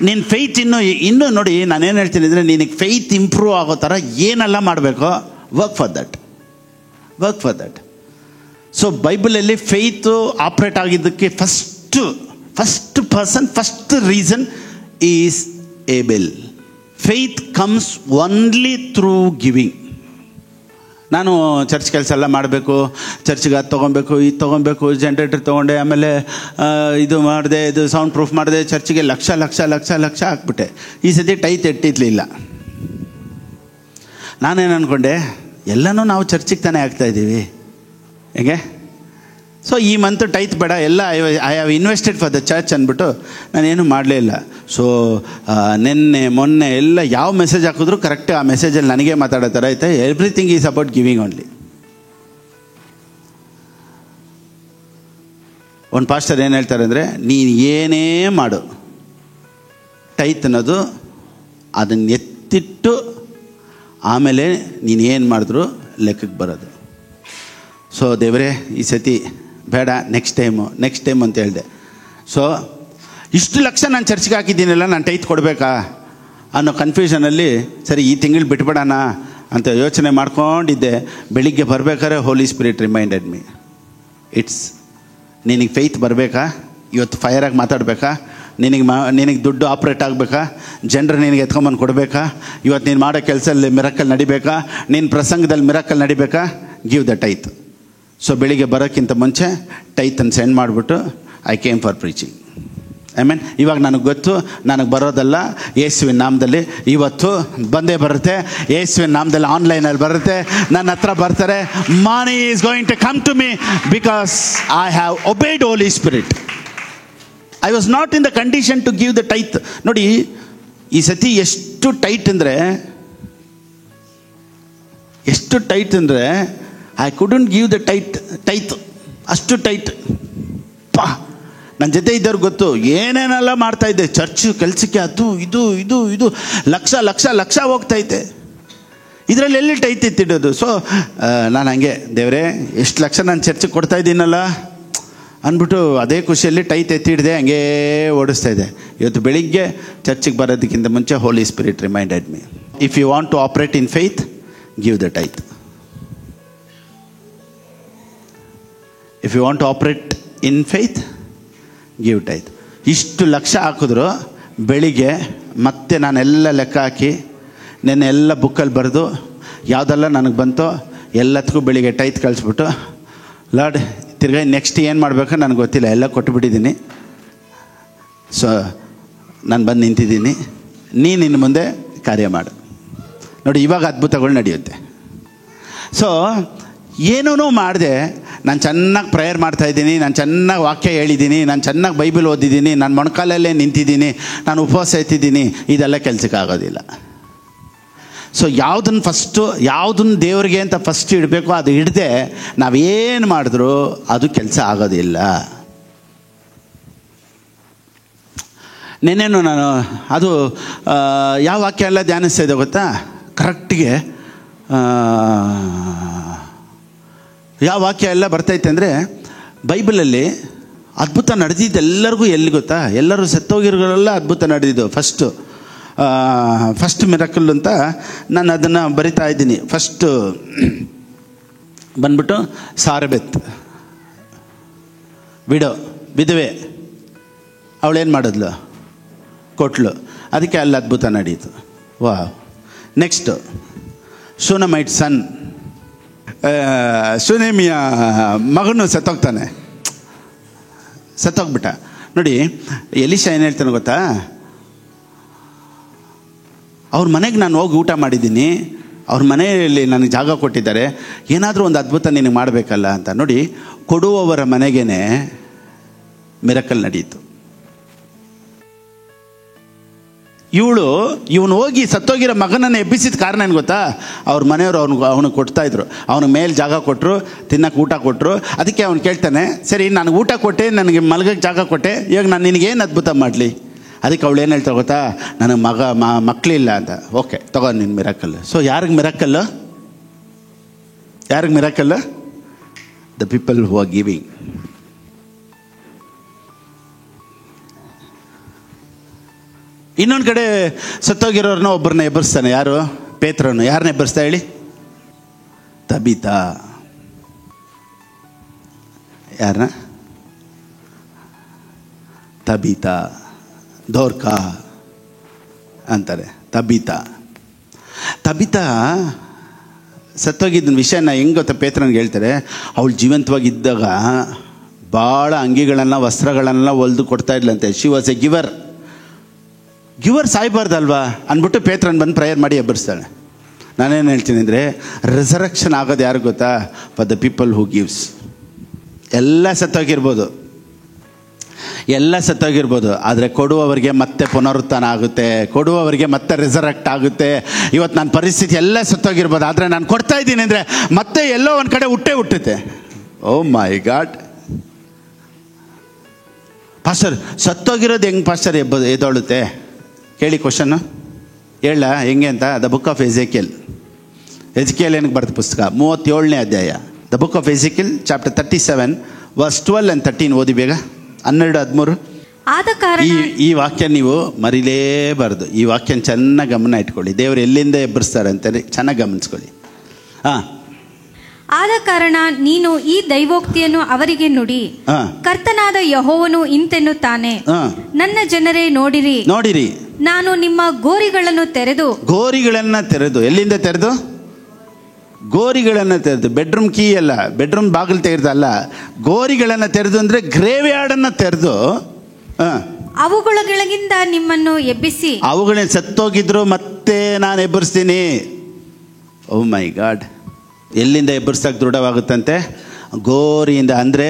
ನಿನ್ನ ಫೇತ್ ಇನ್ನೂ ನೋಡಿ, ನಾನೇನು ಹೇಳ್ತೀನಿ ಅಂದರೆ, ನಿನಗೆ ಫೇತ್ ಇಂಪ್ರೂವ್ ಆಗೋ ಥರ ಏನೆಲ್ಲ ಮಾಡಬೇಕೋ ವರ್ಕ್ ಫಾರ್ ದಟ್. ಸೊ ಬೈಬಲಲ್ಲಿ ಫೇತು ಆಪ್ರೇಟ್ ಆಗಿದ್ದಕ್ಕೆ first person, first reason is Abel. Faith comes only through giving. ನಾನು ಚರ್ಚ್ ಕೆಲಸ ಎಲ್ಲ ಮಾಡಬೇಕು, ಚರ್ಚ್ಗೆ ಅದು ತೊಗೊಬೇಕು, ಇದು ತೊಗೊಬೇಕು, ಜನ್ರೇಟರ್ ತೊಗೊಂಡೆ, ಆಮೇಲೆ ಇದು ಮಾಡಿದೆ, ಇದು ಸೌಂಡ್ ಪ್ರೂಫ್ ಮಾಡಿದೆ, ಚರ್ಚಿಗೆ ಲಕ್ಷ ಹಾಕ್ಬಿಟ್ಟೆ. ಈ ಸತಿ ಟೈತ್ ಎಟ್ಟಿರ್ಲಿಲ್ಲ. ನಾನೇನು ಅಂದ್ಕೊಂಡೆ, ಎಲ್ಲನೂ ನಾವು ಚರ್ಚಿಗೆ ತಾನೇ ಆಗ್ತಾಯಿದ್ದೀವಿ, ಹೇಗೆ? ಸೊ ಈ ಮಂತ್ ಟೈತ್ ಬೇಡ, ಎಲ್ಲ I have invested for the church ಅಂದ್ಬಿಟ್ಟು ನಾನೇನು ಮಾಡಲೇ ಇಲ್ಲ. ಸೊ ನಿನ್ನೆ ಮೊನ್ನೆ ಎಲ್ಲ ಯಾವ ಮೆಸೇಜ್ ಹಾಕಿದ್ರು ಕರೆಕ್ಟ್ ಆ ಮೆಸೇಜಲ್ಲಿ ನನಗೆ ಮಾತಾಡೋ ಥರ ಐತೆ. Everything is about giving only. ಒಂದು ಪಾಸ್ಟರ್ ಏನು ಹೇಳ್ತಾರೆ ಅಂದರೆ, ನೀನು ಏನೇ ಮಾಡು, ಟೈತ್ ಅನ್ನೋದು ಅದನ್ನು ಎತ್ತಿಟ್ಟು ಆಮೇಲೆ ನೀನು ಏನು ಮಾಡಿದ್ರು ಲೆಕ್ಕಕ್ಕೆ ಬರೋದು. ಸೊ ದೇವರೇ ಈ ಸತಿ ಬೇಡ, ನೆಕ್ಸ್ಟ್ ಟೈಮು ಅಂತ ಹೇಳಿದೆ. ಸೊ ಇಷ್ಟು ಲಕ್ಷ ನಾನು ಚರ್ಚ್ಗೆ ಹಾಕಿದ್ದೀನಲ್ಲ, ನಾನು ಟೈತ್ ಕೊಡಬೇಕಾ ಅನ್ನೋ ಕನ್ಫ್ಯೂಷನಲ್ಲಿ ಸರಿ ಈ ತಿಂಗಳು ಬಿಟ್ಬಿಡೋಣ ಅಂತ ಯೋಚನೆ ಮಾಡ್ಕೊಂಡಿದ್ದೆ. ಬೆಳಿಗ್ಗೆ ಬರಬೇಕಾದ್ರೆ ಹೋಲಿ ಸ್ಪಿರಿಟ್ ರಿಮೈಂಡೆಡ್ ಮೀ, ನಿನಗೆ ಫೇತ್ ಬರಬೇಕಾ, ಇವತ್ತು ಫೈರಾಗಿ ಮಾತಾಡಬೇಕಾ, ನಿನಗೆ ದುಡ್ಡು ಆಪ್ರೇಟ್ ಆಗಬೇಕಾ, ಜನರು ನಿನಗೆ ಎತ್ಕೊಂಬಂದು ಕೊಡಬೇಕಾ, ಇವತ್ತು ನೀನು ಮಾಡೋ ಕೆಲಸದಲ್ಲಿ ಮಿರಾಕಲ್ ನಡಿಬೇಕಾ, ನಿನ್ನ ಪ್ರಸಂಗದಲ್ಲಿ ಮಿರಾಕಲ್ ನಡಿಬೇಕಾ, ಗಿವ್ ದ ಟೈತ್. ಸೊ ಬೆಳಿಗ್ಗೆ ಬರೋಕ್ಕಿಂತ ಮುಂಚೆ ಟೈತನ್ನು ಸೆಂಡ್ ಮಾಡಿಬಿಟ್ಟು I came for preaching. I mean ಇವಾಗ ನನಗೆ ಗೊತ್ತು, ನನಗೆ ಬರೋದಲ್ಲ, ಯೇಸುವಿನ ನಾಮದಲ್ಲಿ ಇವತ್ತು ಬಂದೇ ಬರುತ್ತೆ, ಯೇಸುವಿನ ನಾಮದಲ್ಲಿ ಆನ್ಲೈನಲ್ಲಿ ಬರುತ್ತೆ, ನನ್ನ ಹತ್ರ ಬರ್ತಾರೆ. Money is going to come to me because I have obeyed Holy Spirit. I was not in the condition to give the tithe. ನೋಡಿ ಈ ಸತಿ ಎಷ್ಟು ಟೈಟ್ ಅಂದರೆ I couldn't give the tithe, ಅಷ್ಟು ಟೈಟ್. ನನ್ನ ಜೊತೆ ಇದ್ದವ್ರಿಗೆ ಗೊತ್ತು, ಏನೇನೆಲ್ಲ ಮಾಡ್ತಾಯಿದ್ದೆ ಚರ್ಚ್ ಕೆಲಸಕ್ಕೆ, ಅದು ಇದು ಇದು ಇದು ಲಕ್ಷ ಲಕ್ಷ ಲಕ್ಷ ಹೋಗ್ತೈತೆ, ಇದರಲ್ಲಿ ಎಲ್ಲಿ ಟೈತ್ ಎತ್ತಿಡೋದು. ಸೊ ನಾನು ಹಂಗೆ, ದೇವರೇ ಎಷ್ಟು ಲಕ್ಷ ನಾನು ಚರ್ಚಿಗೆ ಕೊಡ್ತಾಯಿದ್ದೀನಲ್ಲ ಅಂದ್ಬಿಟ್ಟು ಅದೇ ಖುಷಿಯಲ್ಲಿ ಟೈತ್ ಎತ್ತಿಡಿದೆ, ಹಂಗೇ ಓಡಿಸ್ತಾ ಇದೆ. ಇವತ್ತು ಬೆಳಿಗ್ಗೆ ಚರ್ಚಿಗೆ ಬರೋದಕ್ಕಿಂತ ಮುಂಚೆ Holy Spirit reminded me, if you want to operate in faith, give the tithe. If you want to operate in faith, give tithe. ಇಷ್ಟು ಲಕ್ಷ ಹಾಕಿದ್ರು ಬೆಳಿಗ್ಗೆ ಮತ್ತೆ ನಾನೆಲ್ಲ ಲೆಕ್ಕ ಹಾಕಿ ನೆನ್ನೆಲ್ಲ ಬುಕ್ಕಲ್ಲಿ ಬರೆದು ಯಾವುದೆಲ್ಲ ನನಗೆ ಬಂತೋ ಎಲ್ಲದಕ್ಕೂ ಬೆಳಿಗ್ಗೆ ಟೈತ್ ಕಳಿಸ್ಬಿಟ್ಟು, ಲಾರ್ಡ್ ತಿರ್ಗಾ ನೆಕ್ಸ್ಟ್ ಏನು ಮಾಡಬೇಕು ನನಗೆ ಗೊತ್ತಿಲ್ಲ, ಎಲ್ಲ ಕೊಟ್ಟುಬಿಟ್ಟಿದ್ದೀನಿ. ಸೊ ನಾನು ಬಂದು ನಿಂತಿದ್ದೀನಿ, ನೀನು ಇನ್ನು ಮುಂದೆ ಕಾರ್ಯ ಮಾಡು. ನೋಡಿ ಇವಾಗ ಅದ್ಭುತಗಳು ನಡೆಯುತ್ತೆ. ಸೊ ಏನೂ ಮಾಡಿದೆ, ನಾನು ಚೆನ್ನಾಗಿ ಪ್ರೇಯರ್ ಮಾಡ್ತಾಯಿದ್ದೀನಿ, ನಾನು ಚೆನ್ನಾಗಿ ವಾಕ್ಯ ಹೇಳಿದ್ದೀನಿ, ನಾನು ಚೆನ್ನಾಗಿ ಬೈಬಲ್ ಓದಿದ್ದೀನಿ, ನಾನು ಮೊಣಕಾಲಲ್ಲೇ ನಿಂತಿದ್ದೀನಿ, ನಾನು ಉಪವಾಸ ಎತ್ತಿದ್ದೀನಿ, ಇದೆಲ್ಲ ಕೆಲಸಕ್ಕೆ ಆಗೋದಿಲ್ಲ. ಸೊ ಯಾವುದನ್ನು ದೇವರಿಗೆ ಅಂತ ಫಸ್ಟ್ ಇಡಬೇಕು ಅದು ಹಿಡ್ದೆ ನಾವೇನು ಮಾಡಿದ್ರೂ ಅದು ಕೆಲಸ ಆಗೋದಿಲ್ಲ. ನೆನ್ನೆನು ನಾನು ಅದು ಯಾವ ವಾಕ್ಯ ಎಲ್ಲ ಧ್ಯಾನಿಸ್ತಾ ಇದ್ದೆ ಗೊತ್ತಾ, ಕರೆಕ್ಟಿಗೆ ಯಾವ ವಾಕ್ಯ ಎಲ್ಲ ಬರ್ತೈತೆ ಅಂದರೆ, ಬೈಬಲಲ್ಲಿ ಅದ್ಭುತ ನಡೆದಿದ್ದು ಎಲ್ಲರಿಗೂ ಎಲ್ಲಿ ಗೊತ್ತಾ, ಎಲ್ಲರೂ ಸತ್ತೋಗಿರೋರೆಲ್ಲ ಅದ್ಭುತ ನಡೆದಿದ್ದು. ಫಸ್ಟ್ ಮಿರಾಕಲ್ ಅಂತ ನಾನು ಅದನ್ನು ಬರಿತಾ ಇದ್ದೀನಿ. ಫಸ್ಟು ಬಂದ್ಬಿಟ್ಟು ಸಾರಬೆತ್ ವಿಧವೆ, ಅವಳೇನು ಮಾಡಿದ್ಲು, ಕೊಟ್ಲು, ಅದಕ್ಕೆ ಅಲ್ಲಿ ಅದ್ಭುತ ನಡೀತು. ವಾ. ನೆಕ್ಸ್ಟು ಶೂನಮೈಟ್ ಸನ್, ಸುನೇಮಿಯ ಮಗನು ಸತ್ತೋಗ್ಬಿಟ್ಟ. ನೋಡಿ ಎಲಿಶಾ ಏನು ಹೇಳ್ತಾನೆ ಗೊತ್ತಾ, ಅವ್ರ ಮನೆಗೆ ನಾನು ಹೋಗಿ ಊಟ ಮಾಡಿದ್ದೀನಿ, ಅವ್ರ ಮನೆಯಲ್ಲಿ ನನಗೆ ಜಾಗ ಕೊಟ್ಟಿದ್ದಾರೆ, ಏನಾದರೂ ಒಂದು ಅದ್ಭುತ ನಿನಗೆ ಮಾಡಬೇಕಲ್ಲ ಅಂತ. ನೋಡಿ ಕೊಡುವವರ ಮನೆಗೇ ಮಿರಾಕಲ್ ನಡೀತು. ಇವನು ಹೋಗಿ ಸತ್ತೋಗಿರೋ ಮಗನನ್ನು ಎಬ್ಬಿಸಿದ ಕಾರಣ ಏನು ಗೊತ್ತಾ, ಅವ್ರ ಮನೆಯವರು ಅವನಿಗೆ ಕೊಡ್ತಾಯಿದ್ರು, ಅವನಿಗೆ ಮೇಲೆ ಜಾಗ ಕೊಟ್ಟರು, ತಿನ್ನಕ್ಕೆ ಊಟ ಕೊಟ್ಟರು. ಅದಕ್ಕೆ ಅವ್ನು ಕೇಳ್ತಾನೆ, ಸರಿ ನನಗೆ ಊಟ ಕೊಟ್ಟೆ, ನನಗೆ ಮಲಗಕ್ಕೆ ಜಾಗ ಕೊಟ್ಟೆ, ಇವಾಗ ನಾನು ನಿನಗೇನು ಅದ್ಭುತ ಮಾಡಲಿ. ಅದಕ್ಕೆ ಅವಳು ಏನು ಹೇಳ್ತಾ ಗೊತ್ತಾ, ನನಗೆ ಮಕ್ಕಳಿಲ್ಲ ಅಂತ. ಓಕೆ ತಗೋ ನಿನ್ನ ಮಿರಾಕಲ್. ಸೊ ಯಾರಿಗೆ miracle? The people who are giving. ಇನ್ನೊಂದು ಕಡೆ ಸತ್ತೋಗಿರೋರನ್ನ ಒಬ್ಬರನ್ನ ಎಬ್ಬರಿಸ್ತಾನೆ. ಯಾರು? ಪೇತ್ರನು. ಯಾರನ್ನ ಎಬ್ಬರಿಸ್ತಾ ಹೇಳಿ? ತಬೀತಾ. ಯಾರನ್ನ? ತಬೀತಾ, ದೋರ್ಕಾ ಅಂತಾರೆ. ತಬೀತಾ ಸತ್ತೋಗಿದ್ದ ವಿಷಯನ ಹೆಂಗೆ ಗೊತ್ತಾ ಪೇತ್ರನಿಗೆ ಹೇಳ್ತಾರೆ, ಅವಳು ಜೀವಂತವಾಗಿದ್ದಾಗ ಭಾಳ ಅಂಗಿಗಳನ್ನು ವಸ್ತ್ರಗಳನ್ನೆಲ್ಲ ಹೊಲಿದು ಕೊಡ್ತಾ ಇದ್ಲಂತೆ. ಶಿ ವಾಸ್ ಎ ಗಿವರ್ ಸಾಯ್ಬಾರ್ದಲ್ವಾ ಅಂದ್ಬಿಟ್ಟು ಪೇತ್ರನ್ ಬಂದು ಪ್ರೇಯರ್ ಮಾಡಿ ಎಬ್ಬರಿಸ್ತಾಳೆ. ನಾನೇನು ಹೇಳ್ತೀನಿ ಅಂದರೆ, ರಿಸರಕ್ಷನ್ ಆಗೋದು ಯಾರು ಗೊತ್ತಾ? For the people who gives. ಎಲ್ಲ ಸತ್ತೋಗಿರ್ಬೋದು, ಆದರೆ ಕೊಡುವವರಿಗೆ ಮತ್ತೆ ಪುನರುತ್ಥಾನ ಆಗುತ್ತೆ, ಕೊಡುವವರಿಗೆ ಮತ್ತೆ ರಿಸರೆಕ್ಟ್ ಆಗುತ್ತೆ. ಇವತ್ತು ನನ್ನ ಪರಿಸ್ಥಿತಿ ಎಲ್ಲ ಸತ್ತೋಗಿರ್ಬೋದು, ಆದರೆ ನಾನು ಕೊಡ್ತಾ ಇದ್ದೀನಿ ಅಂದರೆ ಮತ್ತೆ ಎಲ್ಲೋ ಒಂದು ಕಡೆ ಹುಟ್ಟುತ್ತೆ. ಓ ಮೈ ಗಾಡ್. ಪಾಸ್ಟರ್ ಸತ್ತೋಗಿರೋದು ಹೆಂಗೆ ಪಾಸ್ಟರ್ ಎದ್ದೊಳುತ್ತೆ? ಕೇಳಿ ಕ್ವಶನ್ನು. ಹೇಳ ಹೆಂಗೆ ಅಂತ. ದ ಬುಕ್ ಆಫ್ ಎಜೆಕಿಯಲ್ ಏನಕ್ಕೆ ಬರ್ತ ಪುಸ್ತಕ 37ನೇ ಅಧ್ಯಾಯ. The book of Ezekiel chapter 37 verse 12 and 13 ಓದಿ ಬೇಗ. 12-13. ಆದ ಕಾರಣ ಈ ವಾಕ್ಯ ನೀವು ಮರಿಲೇಬಾರ್ದು. ಈ ವಾಕ್ಯ ಚೆನ್ನಾಗಿ ಗಮನ ಇಟ್ಕೊಳ್ಳಿ. ದೇವರು ಎಲ್ಲಿಂದ ಎಬ್ಬರಿಸ್ತಾರೆ ಅಂತೇಳಿ ಚೆನ್ನಾಗಿ ಗಮನಿಸ್ಕೊಳ್ಳಿ. ಆದ ಕಾರಣ ನೀನು ಈ ದೈವೋಕ್ತಿಯನ್ನು ಅವರಿಗೆ ನುಡಿ, ಕರ್ತನಾದ ಯೆಹೋವನು ಇಂತೆನ್ನುತ್ತಾನೆ, ನನ್ನ ಜನರೇ ನೋಡಿರಿ, ನಾನು ನಿಮ್ಮ ಗೋರಿಗಳನ್ನು ತೆರೆದು ಎಲ್ಲಿಂದ ತೆರೆದು? ಗೋರಿಗಳನ್ನು ತೆರೆದು. ಬೆಡ್ರೂಮ್ ಕೀ ಅಲ್ಲ, ಬೆಡ್ರೂಮ್ ಬಾಗಿಲು ತೆಗೆದಲ್ಲ, ಗೋರಿಗಳನ್ನು ತೆರೆದು ಅಂದರೆ ಗ್ರೇವ್ ಯಾರ್ಡನ್ನು ತೆರೆದು ಅವುಗಳಿಂದ ನಿಮ್ಮನ್ನು ಎಬ್ಬಿಸಿ, ಅವುಗಳನ್ನ ಸತ್ತೋಗಿದ್ರು ಮತ್ತೆ ನಾನು ಎಬ್ಬರಿಸ್ತೀನಿ. ಓ ಮೈ ಗಾಡ್. ಎಲ್ಲಿಂದ ಎಬ್ಬರಿಸಕ್ಕೆ ದೃಢವಾಗುತ್ತಂತೆ? ಗೋರಿಯಿಂದ, ಅಂದರೆ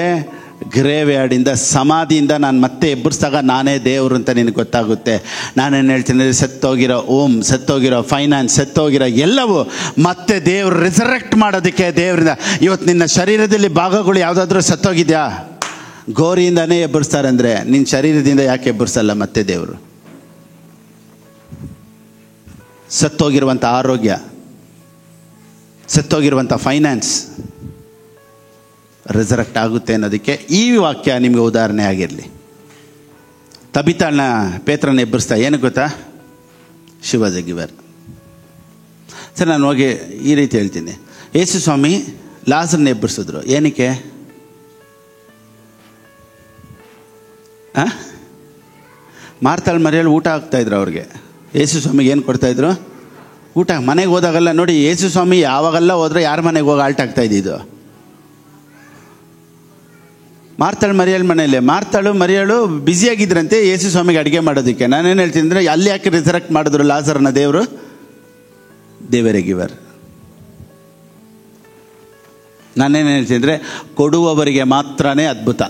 ಗ್ರೇವ್ ಯಾರ್ಡಿಂದ, ಸಮಾಧಿಯಿಂದ ನಾನು ಮತ್ತೆ ಎಬ್ಬರಿಸಿದಾಗ ನಾನೇ ದೇವರು ಅಂತ ನಿನಗೆ ಗೊತ್ತಾಗುತ್ತೆ. ನಾನೇನು ಹೇಳ್ತೀನಿ, ಸತ್ತೋಗಿರೋ ಓಮ್, ಸತ್ತೋಗಿರೋ ಫೈನಾನ್ಸ್, ಸತ್ತೋಗಿರೋ ಎಲ್ಲವೂ ಮತ್ತೆ ದೇವರು ರಿಸರೆಕ್ಟ್ ಮಾಡೋದಕ್ಕೆ ದೇವರಿಂದ. ಇವತ್ತು ನಿನ್ನ ಶರೀರದಲ್ಲಿ ಭಾಗಗಳು ಯಾವುದಾದ್ರೂ ಸತ್ತೋಗಿದೆಯಾ? ಗೋರಿಯಿಂದನೇ ಎಬ್ಬರಿಸ್ತಾರೆ ಅಂದರೆ ನಿನ್ನ ಶರೀರದಿಂದ ಯಾಕೆ ಎಬ್ಬರಿಸಲ್ಲ ಮತ್ತೆ ದೇವರು? ಸತ್ತೋಗಿರುವಂಥ ಆರೋಗ್ಯ, ಸತ್ತೋಗಿರುವಂಥ ಫೈನಾನ್ಸ್ ರಿಸರೆಕ್ಟ್ ಆಗುತ್ತೆ ಅನ್ನೋದಕ್ಕೆ ಈ ವಾಕ್ಯ ನಿಮಗೆ ಉದಾಹರಣೆ ಆಗಿರಲಿ. ತಬಿತಾಳನ್ನ ಪೇತ್ರನ ಎಬ್ಬರಿಸ್ತಾ, ಏನು ಗೊತ್ತಾ? She was a ಗಿವರ್. ಸರ್, ನಾನು ಹೋಗಿ ಈ ರೀತಿ ಹೇಳ್ತೀನಿ. ಯೇಸು ಸ್ವಾಮಿ ಲಾಜರನ್ನ ಎಬ್ಬರಿಸಿದ್ರು. ಏನಕ್ಕೆ? ಮಾರ್ತಾಳ್ ಮರಿಯಲ್ಲಿ ಊಟ ಆಗ್ತಾಯಿದ್ರು ಅವ್ರಿಗೆ. ಯೇಸು ಸ್ವಾಮಿಗೆ ಏನು ಕೊಡ್ತಾಯಿದ್ರು? ಊಟ. ಮನೆಗೆ ಹೋದಾಗಲ್ಲ ನೋಡಿ, ಯೇಸು ಸ್ವಾಮಿ ಯಾವಾಗೆಲ್ಲ ಹೋದ್ರೆ ಯಾರ ಮನೆಗೆ ಹೋಗಿ ಆಲ್ಟ್ ಆಗ್ತಾ ಇದ್ದಿದ್ದು? ಮಾರ್ತಾಳು ಮರಿಯಾಳ ಮನೆಯಲ್ಲೇ. ಮಾರ್ತಾಳು ಮರಿಯಾಳು ಬ್ಯುಸಿಯಾಗಿದ್ರಂತೆ ಯೇಸು ಸ್ವಾಮಿಗೆ ಅಡುಗೆ ಮಾಡೋದಕ್ಕೆ. ನಾನೇನು ಹೇಳ್ತೀನಿ ಅಂದರೆ, ಅಲ್ಲಿ ಯಾಕೆ ರಿಸರೆಕ್ಟ್ ಮಾಡಿದ್ರು ಲಾಜರನ ದೇವರು? ದೇವರೇ ಗಿವರ್. ನಾನೇನು ಹೇಳ್ತೀನಿ ಅಂದರೆ, ಕೊಡುವವರಿಗೆ ಮಾತ್ರನೇ ಅದ್ಭುತ.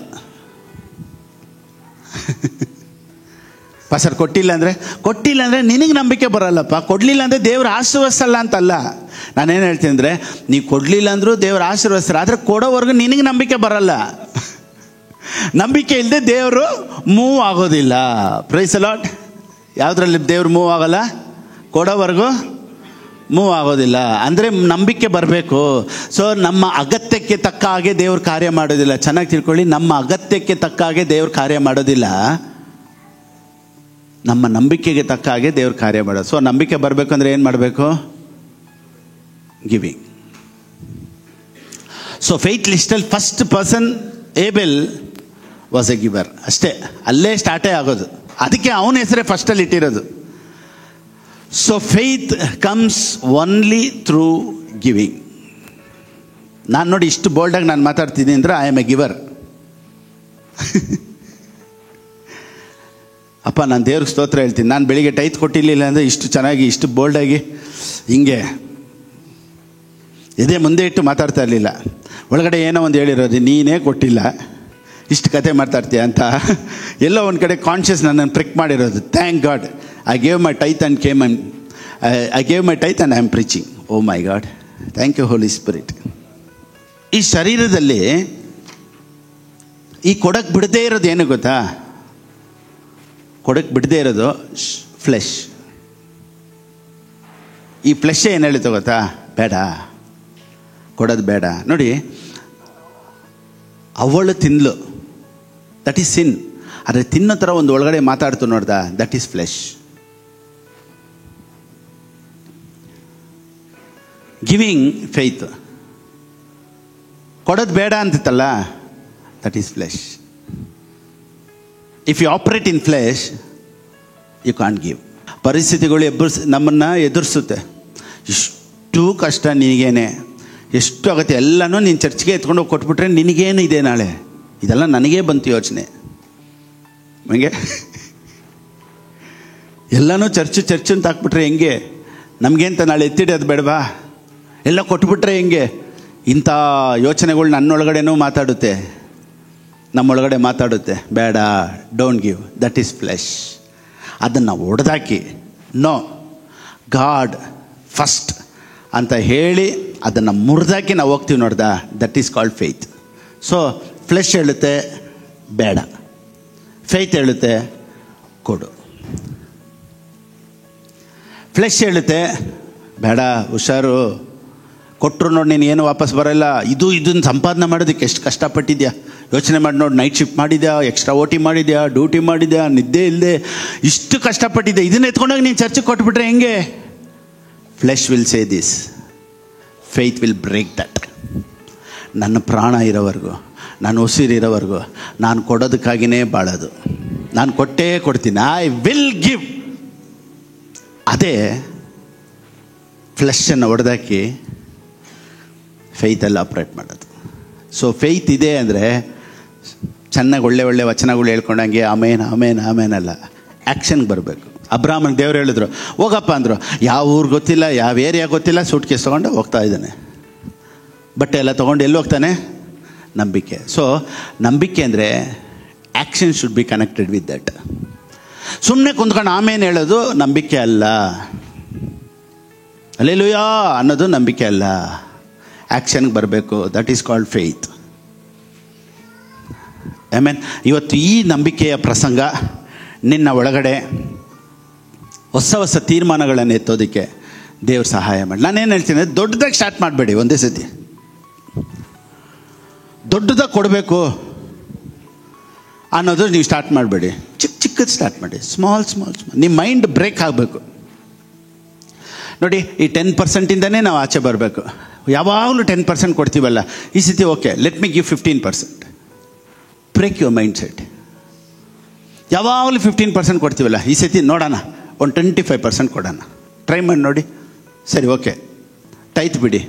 ಸರ್, ಕೊಟ್ಟಿಲ್ಲ ಅಂದರೆ ನಿನಗೆ ನಂಬಿಕೆ ಬರಲ್ಲಪ್ಪ. ಕೊಡಲಿಲ್ಲ ಅಂದರೆ ದೇವ್ರ ಆಶೀರ್ವದಿಸಲ್ಲ ಅಂತಲ್ಲ. ನಾನೇನು ಹೇಳ್ತೀನಿ ಅಂದರೆ, ನೀವು ಕೊಡಲಿಲ್ಲ ಅಂದರೂ ದೇವ್ರ ಆಶೀರ್ವದಿಸ್ತಾರೆ, ಆದರೆ ಕೊಡೋವರೆಗೂ ನಿನಗೆ ನಂಬಿಕೆ ಬರಲ್ಲ. ನಂಬಿಕೆ ಇಲ್ಲದೆ ದೇವರು ಮೂವ್ ಆಗೋದಿಲ್ಲ. Praise the Lord. ಯಾವುದ್ರಲ್ಲಿ ದೇವ್ರು ಮೂವ್ ಆಗಲ್ಲ? ಕೊಡೋವರೆಗೂ ಮೂವ್ ಆಗೋದಿಲ್ಲ. ಅಂದರೆ ನಂಬಿಕೆ ಬರಬೇಕು. ಸೊ ನಮ್ಮ ಅಗತ್ಯಕ್ಕೆ ತಕ್ಕ ಹಾಗೆ ದೇವ್ರ ಕಾರ್ಯ ಮಾಡೋದಿಲ್ಲ. ಚೆನ್ನಾಗಿ ತಿಳ್ಕೊಳ್ಳಿ, ನಮ್ಮ ಅಗತ್ಯಕ್ಕೆ ತಕ್ಕ ಹಾಗೆ ದೇವ್ರ ಕಾರ್ಯ ಮಾಡೋದಿಲ್ಲ, ನಮ್ಮ ನಂಬಿಕೆಗೆ ತಕ್ಕ ಹಾಗೆ ದೇವ್ರ ಕಾರ್ಯ ಮಾಡೋದು. ಸೊ ನಂಬಿಕೆ ಬರಬೇಕು ಅಂದರೆ ಏನು ಮಾಡಬೇಕು? ಗಿವಿಂಗ್. ಸೊ ಫೇತ್ ಲಿಸ್ಟಲ್ಲಿ first person Abel was a giver. ಅಷ್ಟೇ, ಅಲ್ಲೇ ಸ್ಟಾರ್ಟೇ ಆಗೋದು. ಅದಕ್ಕೆ ಅವನ ಹೆಸರೇ ಫಸ್ಟಲ್ಲಿ ಇಟ್ಟಿರೋದು. So faith comes only through giving. ನಾನು ನೋಡಿ ಇಷ್ಟು ಬೋಲ್ಡಾಗಿ ನಾನು ಮಾತಾಡ್ತಿದ್ದೀನಿ ಅಂದರೆ ಐ ಆಮ್ ಎ ಗಿವರ್. ಅಪ್ಪ, ನಾನು ದೇವ್ರಿಗೆ ಸ್ತೋತ್ರ ಹೇಳ್ತೀನಿ. ನಾನು ಬೆಳಿಗ್ಗೆ ಟೈತ್ ಕೊಟ್ಟಿರಲಿಲ್ಲ ಅಂದರೆ ಇಷ್ಟು ಚೆನ್ನಾಗಿ, ಇಷ್ಟು ಬೋಲ್ಡಾಗಿ ಹಿಂಗೆ ಎದೆ ಮುಂದೆ ಇಟ್ಟು ಮಾತಾಡ್ತಾ ಇರಲಿಲ್ಲ. ಒಳಗಡೆ ಏನೋ ಒಂದು ಹೇಳಿರೋದು, ನೀನೇ ಕೊಟ್ಟಿಲ್ಲ, ಇಷ್ಟು ಕತೆ ಮಾತಾಡ್ತೀಯ ಅಂತ ಎಲ್ಲೋ ಒಂದು ಕಡೆ ಕಾನ್ಷಿಯಸ್ ನನ್ನನ್ನು ಪ್ರಿಕ್ ಮಾಡಿರೋದು. Thank God, I gave my tithe and I gave my tithe and I am preaching. Oh my God, thank you Holy Spirit. ಈ ಶರೀರದಲ್ಲಿ ಈ ಕೊಡಕ್ಕೆ ಬಿಡದೇ ಇರೋದು ಏನು ಗೊತ್ತಾ? ಕೊಡಕ್ಕೆ ಬಿಡದೇ ಇರೋದು ಫ್ಲೆಶ್. ಈ ಫ್ಲೆಶ್ ಏನು ಹೇಳುತ್ತೆ ಗೊತ್ತಾ? ಬೇಡ, ಕೊಡೋದು ಬೇಡ. ನೋಡಿ, ಅವಳು ತಿನ್ಲು, ದಟ್ ಈಸ್ ಸಿನ್. ಆದರೆ ತಿನ್ನೋ ಥರ ಒಂದು ಒಳಗಡೆ ಮಾತಾಡ್ತು ನೋಡ್ದ, that is flesh. Giving faith. ಕೊಡೋದು ಬೇಡ ಅಂತಿತ್ತಲ್ಲ, that is flesh. If you operate in flesh, you can't give. ಪರಿಸ್ಥಿತಿಗಳು ನಮ್ಮನ್ನು ಎದುರಿಸುತ್ತೆ. ಇಷ್ಟು ಕಷ್ಟ ನಿನಗೇನೆ, ಎಷ್ಟು ಆಗುತ್ತೆ ಎಲ್ಲನೂ ನೀನು ಚರ್ಚ್ಗೆ ಎತ್ಕೊಂಡು ಹೋಗಿ ಕೊಟ್ಬಿಟ್ರೆ ನಿನಗೇನು ಇದೆ ನಾಳೆ? ಇದೆಲ್ಲ ನನಗೇ ಬಂತು ಯೋಚನೆ. ಹಂಗೆ ಎಲ್ಲನೂ ಚರ್ಚು ಅಂತ ಹಾಕ್ಬಿಟ್ರೆ ಹೆಂಗೆ? ನಮಗೆ ಅಂತ ನಾಳೆ ಎತ್ತಿಡೋದು ಬೇಡವಾ? ಎಲ್ಲ ಕೊಟ್ಬಿಟ್ರೆ ಹೆಂಗೆ? ಇಂಥ ಯೋಚನೆಗಳು ನನ್ನೊಳಗಡೆನೂ ಮಾತಾಡುತ್ತೆ, ನಮ್ಮೊಳಗಡೆ ಮಾತಾಡುತ್ತೆ. ಬೇಡ, don't give, that is flesh. ಅದನ್ನು ಹೊಡೆದಾಕಿ ನೋ, ಗಾಡ್ ಫಸ್ಟ್ ಅಂತ ಹೇಳಿ ಅದನ್ನು ಮುರಿದಾಕಿ ನಾವು ಹೋಗ್ತೀವಿ ನೋಡ್ದ, that is called faith. So flesh ಹೇಳುತ್ತೆ ಬೇಡ, ಫೇತ್ ಹೇಳುತ್ತೆ ಕೊಡು. ಫ್ಲೆಶ್ ಹೇಳುತ್ತೆ ಬೇಡ, ಹುಷಾರು, ಕೊಟ್ಟರು ನೋಡಿ ನೀನು ಏನು ವಾಪಸ್ ಬರೋಲ್ಲ. ಇದನ್ನು ಸಂಪಾದನೆ ಮಾಡೋದಕ್ಕೆ ಎಷ್ಟು ಕಷ್ಟಪಟ್ಟಿದ್ಯಾ ಯೋಚನೆ ಮಾಡಿ ನೋಡಿ. ನೈಟ್ ಶಿಫ್ಟ್ ಮಾಡಿದ್ಯಾ, ಎಕ್ಸ್ಟ್ರಾ ಓಟಿ ಮಾಡಿದ್ಯಾ, ಡ್ಯೂಟಿ ಮಾಡಿದ್ಯಾ, ನಿದ್ದೆ ಇಲ್ಲದೆ ಇಷ್ಟು ಕಷ್ಟಪಟ್ಟಿದ್ದೆ. ಇದನ್ನು ಎತ್ಕೊಂಡೋಗಿ ನೀನು ಚರ್ಚಿಗೆ ಕೊಟ್ಬಿಟ್ರೆ ಹೆಂಗೆ? Flesh will say this, faith will break that. ನನ್ನ ಪ್ರಾಣ ಇರೋವರೆಗೂ, ನಾನು ಉಸಿರಿರೋವರೆಗೂ ನಾನು ಕೊಡೋದಕ್ಕಾಗಿಯೇ ಬಾಳೋದು. ನಾನು ಕೊಟ್ಟೇ ಕೊಡ್ತೀನಿ, ಐ ವಿಲ್ ಗಿವ್. ಅದೇ ಫ್ಲೆಶನ್ನು ಹೊಡೆದಾಕಿ ಫೇತಲ್ಲಿ ಆಪ್ರೇಟ್ ಮಾಡೋದು. ಸೊ ಫೇತ್ ಇದೆ ಅಂದರೆ ಚೆನ್ನಾಗಿ ಒಳ್ಳೆ ಒಳ್ಳೆ ವಚನಗಳು ಹೇಳ್ಕೊಂಡಂಗೆ ಆಮೇನ್ ಆಮೇನ್ ಆಮೇನಲ್ಲ, ಆ್ಯಕ್ಷನ್ಗೆ ಬರಬೇಕು. ಅಬ್ರಾಹ್ಮನ್ ದೇವ್ರು ಹೇಳಿದ್ರು ಹೋಗಪ್ಪ ಅಂದರು. ಯಾವ ಊರು ಗೊತ್ತಿಲ್ಲ, ಯಾವ ಏರಿಯಾ ಗೊತ್ತಿಲ್ಲ, ಸೂಟ್ ಕೇಸ್ ತೊಗೊಂಡು ಹೋಗ್ತಾ ಇದ್ದಾನೆ. ಬಟ್ಟೆ ಎಲ್ಲ ತೊಗೊಂಡು ಎಲ್ಲಿ ಹೋಗ್ತಾನೆ? ನಂಬಿಕೆ. ಸೊ ನಂಬಿಕೆ ಅಂದರೆ action should be connected with that. ಸುಮ್ಮನೆ ಕುಂತ್ಕೊಂಡು ಆಮೇಲೆ ಹೇಳೋದು ನಂಬಿಕೆ ಅಲ್ಲ. ಹಲ್ಲೆಲೂಯಾ ಅನ್ನೋದು ನಂಬಿಕೆ ಅಲ್ಲ, ಆ್ಯಕ್ಷನ್ಗೆ ಬರಬೇಕು. That is called faith. Amen. ಇವತ್ತು ಈ ನಂಬಿಕೆಯ ಪ್ರಸಂಗ ನಿನ್ನ ಒಳಗಡೆ ಹೊಸ ಹೊಸ ತೀರ್ಮಾನಗಳನ್ನು ಎತ್ತೋದಕ್ಕೆ ದೇವ್ರ ಸಹಾಯ ಮಾಡಿ. ನಾನೇನು ಹೇಳ್ತೀನಿ, ದೊಡ್ಡದಾಗಿ ಸ್ಟಾರ್ಟ್ ಮಾಡಬೇಡಿ. ಒಂದೇ ಸತಿ ದೊಡ್ಡದಾಗಿ ಕೊಡಬೇಕು ಅನ್ನೋದು ನೀವು ಸ್ಟಾರ್ಟ್ ಮಾಡಬೇಡಿ. ಚಿಕ್ಕ ಚಿಕ್ಕದು ಸ್ಟಾರ್ಟ್ ಮಾಡಿ. Small small small. ನಿಮ್ಮ ಮೈಂಡ್ ಬ್ರೇಕ್ ಆಗಬೇಕು. ನೋಡಿ, ಈ 10%ಇಂದನೇ ನಾವು ಆಚೆ ಬರಬೇಕು. ಯಾವಾಗಲೂ 10% ಕೊಡ್ತೀವಲ್ಲ, ಈ ಸತಿ okay let me give 15%. Break your mindset. ಯಾವಾಗಲೂ 15% ಕೊಡ್ತೀವಲ್ಲ, ಈ ಸತಿ ನೋಡೋಣ ಒಂದು 25% ಕೊಡೋಣ, ಟ್ರೈ ಮಾಡಿ ನೋಡಿ. ಸರಿ ಓಕೆ, ಟೈತ್ ಬಿಡಿ.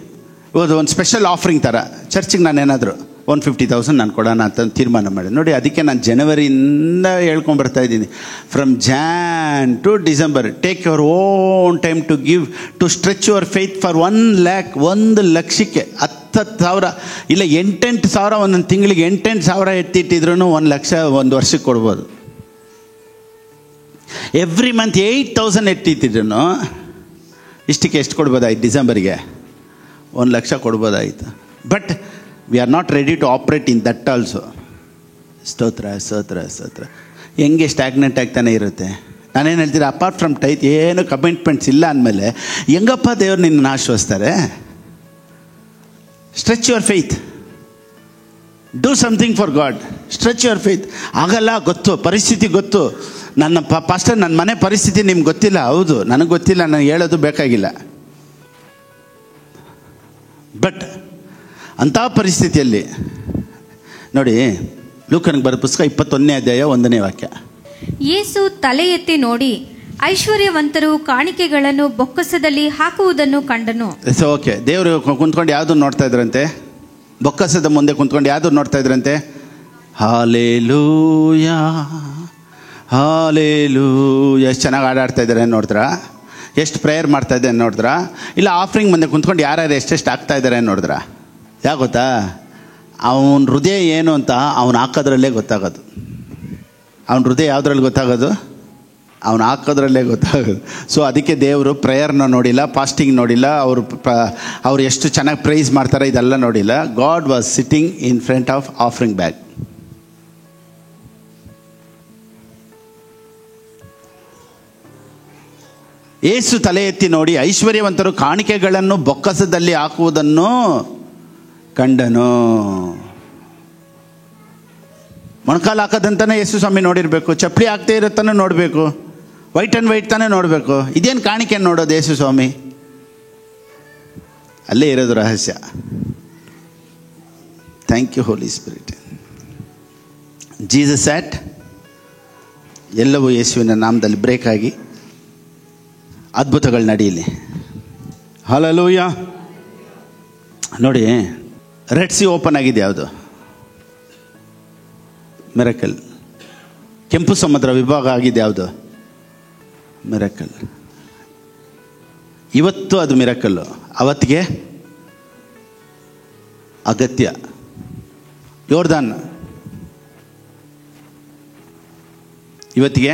ಇವತ್ತು ಒಂದು ಸ್ಪೆಷಲ್ ಆಫರಿಂಗ್ ಥರ ಚರ್ಚಿಗೆ ನಾನು ಏನಾದರೂ 150,000 ನಾನು ಕೊಡೋಣ ಅಂತ ತೀರ್ಮಾನ ಮಾಡಿ ನೋಡಿ. ಅದಕ್ಕೆ ನಾನು ಜನವರಿಯಿಂದ ಹೇಳ್ಕೊಂಬರ್ತಾ ಇದ್ದೀನಿ, from Jan to December take your own time to give, to stretch your faith for 1 lakh. 1 ಲಕ್ಷಕ್ಕೆ 10,000 ಇಲ್ಲ 8,000 ಒಂದೊಂದು ತಿಂಗಳಿಗೆ 8,000 ಎತ್ತಿಟ್ಟಿದ್ರು 1 ಲಕ್ಷ ಒಂದು ವರ್ಷಕ್ಕೆ ಕೊಡ್ಬೋದು. ಎವ್ರಿ ಮಂತ್ 8,000 ಎತ್ತಿಟ್ಟಿದ್ರು ಇಷ್ಟಕ್ಕೆ ಎಷ್ಟು ಕೊಡ್ಬೋದಾಯ್ತು? ಡಿಸೆಂಬರ್ಗೆ 1 ಲಕ್ಷ ಕೊಡ್ಬೋದಾಯಿತು. But we are not ready to operate in that also. ಸ್ತೋತ್ರ ಸ್ತೋತ್ರ ಸ್ತೋತ್ರ. ಹೆಂಗೆ ಸ್ಟ್ಯಾಗ್ನೆಂಟ್ ಆಗ್ತಾನೆ ಇರುತ್ತೆ. ನಾನೇನು ಹೇಳ್ತೀನಿ, ಅಪಾರ್ಟ್ ಫ್ರಮ್ ಟೈತ್ ಏನು ಕಮಿಟ್ಮೆಂಟ್ಸ್ ಇಲ್ಲ ಅಂದಮೇಲೆ ಹೆಂಗಪ್ಪ ದೇವ್ರು ನಿನ್ನ ಆಶ್ವಸ್ತಾರೆ? Stretch your faith, do something for God, stretch your faith. ಆಗಲ್ಲ, ಗೊತ್ತು, ಪರಿಸ್ಥಿತಿ ಗೊತ್ತು. ನನ್ನ ಪಾಸ್ಟರ್, ನನ್ನ ಮನೆ ಪರಿಸ್ಥಿತಿ ನಿಮ್ಗೆ ಗೊತ್ತಿಲ್ಲ. ಹೌದು, ನನಗೆ ಗೊತ್ತಿಲ್ಲ, ನನಗೆ ಹೇಳೋದು ಬೇಕಾಗಿಲ್ಲ. ಬಟ್ ಅಂಥ ಪರಿಸ್ಥಿತಿಯಲ್ಲಿ ನೋಡಿ, ಲೂಕನಿಗೆ ಬರೋ ಪುಸ್ತಕ 21ನೇ ಅಧ್ಯಾಯ 1ನೇ ವಾಕ್ಯ. ಯೇಸು ತಲೆ ಎತ್ತಿ ನೋಡಿ ಐಶ್ವರ್ಯವಂತರು ಕಾಣಿಕೆಗಳನ್ನು ಬೊಕ್ಕಸದಲ್ಲಿ ಹಾಕುವುದನ್ನು ಕಂಡನು. ಓಕೆ, ದೇವರು ಕುಂತ್ಕೊಂಡು ಯಾವುದು ನೋಡ್ತಾ ಇದ್ರಂತೆ? ಬೊಕ್ಕಸದ ಮುಂದೆ ಕುಂತ್ಕೊಂಡು ಯಾವುದು ನೋಡ್ತಾ ಇದ್ರಂತೆ? Hallelujah hallelujah. ಎಷ್ಟು ಚೆನ್ನಾಗಿ ಆಡಾಡ್ತಾ ಇದ್ದಾರೆ ನೋಡಿದ್ರಾ? ಎಷ್ಟು ಪ್ರೇಯರ್ ಮಾಡ್ತಾ ಇದ್ದಾರೆ ನೋಡಿದ್ರಾ? ಇಲ್ಲ ಆಫರಿಂಗ್ ಮುಂದೆ ಕುಂತ್ಕೊಂಡು ಯಾರ್ಯಾರು ಎಷ್ಟೆಷ್ಟು ಆಗ್ತಾ ಇದ್ದಾರೆ ನೋಡಿದ್ರಾ? ಯಾಕೆ ಗೊತ್ತಾ? ಅವನ ಹೃದಯ ಏನು ಅಂತ ಅವನು ಹಾಕೋದ್ರಲ್ಲೇ ಗೊತ್ತಾಗೋದು. ಅವನ ಹೃದಯ ಯಾವುದ್ರಲ್ಲಿ ಗೊತ್ತಾಗೋದು? ಅವನು ಹಾಕೋದ್ರಲ್ಲೇ ಗೊತ್ತಾಗೋದು. ಸೊ ಅದಕ್ಕೆ ದೇವರು ಪ್ರೇಯರ್ನ ನೋಡಿಲ್ಲ, ಫಾಸ್ಟಿಂಗ್ ನೋಡಿಲ್ಲ, ಅವರು ಎಷ್ಟು ಚೆನ್ನಾಗಿ ಪ್ರೈಸ್ ಮಾಡ್ತಾರೆ ಇದೆಲ್ಲ ನೋಡಿಲ್ಲ. God was sitting in front of offering bag. ಯೇಸು ತಲೆ ಎತ್ತಿ ನೋಡಿ ಐಶ್ವರ್ಯವಂತರು ಕಾಣಿಕೆಗಳನ್ನು ಬೊಕ್ಕಸದಲ್ಲಿ ಹಾಕುವುದನ್ನು ಕಂಡನು. ಮೊಣಕಾಲು ಹಾಕೋದಂತಾನೆ ಯೇಸು ಸ್ವಾಮಿ ನೋಡಿರಬೇಕು. ಚಪ್ಪಲಿ ಹಾಕ್ತೇ ಇರುತ್ತಾನೆ ನೋಡಬೇಕು. ವೈಟ್ ಆ್ಯಂಡ್ ವೈಟ್ ತಾನೇ ನೋಡಬೇಕು. ಇದೇನು ಕಾಣಿಕೆ ನೋಡೋದು ಯೇಸು ಸ್ವಾಮಿ? ಅಲ್ಲೇ ಇರೋದು ರಹಸ್ಯ. Thank you Holy Spirit. Jesus ಆಟ್ ಎಲ್ಲವೂ ಯೇಸುವಿನ ನಾಮದಲ್ಲಿ ಬ್ರೇಕ್ ಆಗಿ ಅದ್ಭುತಗಳು ನಡೆಯಲಿ. ಹಲ್ಲೆಲೂಯಾ. ನೋಡಿ, ರೆಡ್ ಸಿ ಓಪನ್ ಆಗಿದೆ. ಯಾವುದು? ಮಿರಕಲ್. ಕೆಂಪು ಸಮುದ್ರ ವಿಭಾಗ ಆಗಿದೆ. ಯಾವುದು? ಮಿರಕಲ್. ಇವತ್ತು ಅದು ಮಿರಕಲ್ಲು, ಅವತ್ತಿಗೆ ಅಗತ್ಯ. ಯೋರ್ದಾನ್ ಇವತ್ತಿಗೆ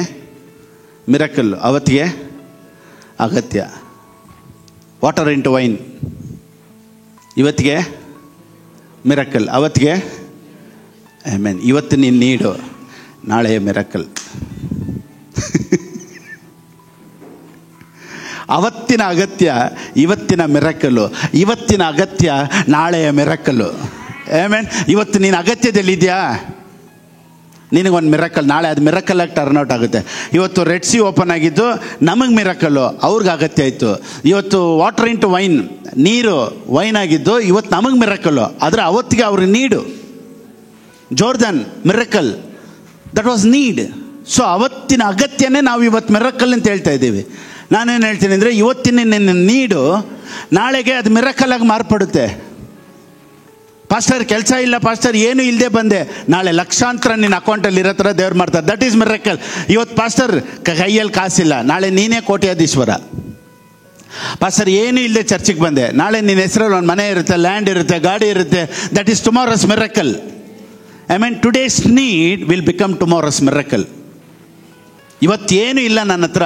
ಮಿರಕಲ್ಲು, ಅವತ್ತಿಗೆ ಅಗತ್ಯ. ವಾಟರ್ ಇಂಟು ವೈನ್ ಇವತ್ತಿಗೆ ಮಿರಕಲ್, ಅವತ್ತಿಗೆ ಆಮೆನ್. ಇವತ್ತು ನೀನು ನೀಡು, ನಾಳೆ ಮಿರಕಲ್. ಅವತ್ತಿನ ಅಗತ್ಯ ಇವತ್ತಿನ ಮಿರಕಲ್ಲು, ಇವತ್ತಿನ ಅಗತ್ಯ ನಾಳೆಯ ಮಿರಕಲ್ಲು. ಆಮೆನ್. ಇವತ್ತು ನೀನು ಅಗತ್ಯದಲ್ಲಿದೆಯಾ? ನಿನಗೊಂದು ಮಿರಕಲ್, ನಾಳೆ ಅದು ಮಿರಕಲ್ಲಾಗಿ ಟರ್ನ್ಔಟ್ ಆಗುತ್ತೆ. ಇವತ್ತು ರೆಡ್ ಸಿ ಓಪನ್ ಆಗಿದ್ದು ನಮಗೆ ಮಿರಕಲ್ಲು, ಅವ್ರಿಗೆ ಅಗತ್ಯ ಆಯಿತು. ಇವತ್ತು ವಾಟರ್ ಇಂಟು ವೈನ್, ನೀರು ವೈನ್ ಆಗಿದ್ದು ಇವತ್ತು ನಮಗೆ ಮಿರಕಲ್ಲು, ಆದರೆ ಅವತ್ತಿಗೆ ಅವ್ರಿಗೆ need. Jordan miracle, that was need. So ಅವತ್ತಿನ ಅಗತ್ಯನೇ ನಾವು ಇವತ್ತು ಮಿರಕಲ್ ಅಂತ ಹೇಳ್ತಾ ಇದ್ದೀವಿ. ನಾನೇನು ಹೇಳ್ತೀನಿ ಅಂದರೆ, ಇವತ್ತಿನ ನಿನ್ನ ನೀಡು ನಾಳೆಗೆ ಅದು ಮಿರಕಲ್ಲಾಗಿ ಮಾರ್ಪಡುತ್ತೆ. ಪಾಸ್ಟರ್ ಕೆಲಸ ಇಲ್ಲ, ಪಾಸ್ಟರ್ ಏನು ಇಲ್ಲದೆ ಬಂದೆ, ನಾಳೆ ಲಕ್ಷಾಂತರ ನಿನ್ನ ಅಕೌಂಟಲ್ಲಿ ಇರೋ ಥರ ದೇವ್ರು ಮಾಡ್ತಾರೆ. That is miracle. ಇವತ್ತು ಪಾಸ್ಟರ್ ಕೈಯಲ್ಲಿ ಕಾಸಿಲ್ಲ, ನಾಳೆ ನೀನೇ ಕೋಟ್ಯಾಧೀಶ್ವರ. ಪಾಸ್ಟರ್ ಏನು ಇಲ್ಲದೆ ಚರ್ಚಿಗೆ ಬಂದೆ, ನಾಳೆ ನಿನ್ನ ಹೆಸರಲ್ಲಿ ಒಂದು ಮನೆ ಇರುತ್ತೆ, ಲ್ಯಾಂಡ್ ಇರುತ್ತೆ, ಗಾಡಿ ಇರುತ್ತೆ. That is tomorrow's miracle. I mean today's need will become tomorrow's miracle. ಇವತ್ತೇನು ಇಲ್ಲ ನನ್ನ ಹತ್ರ,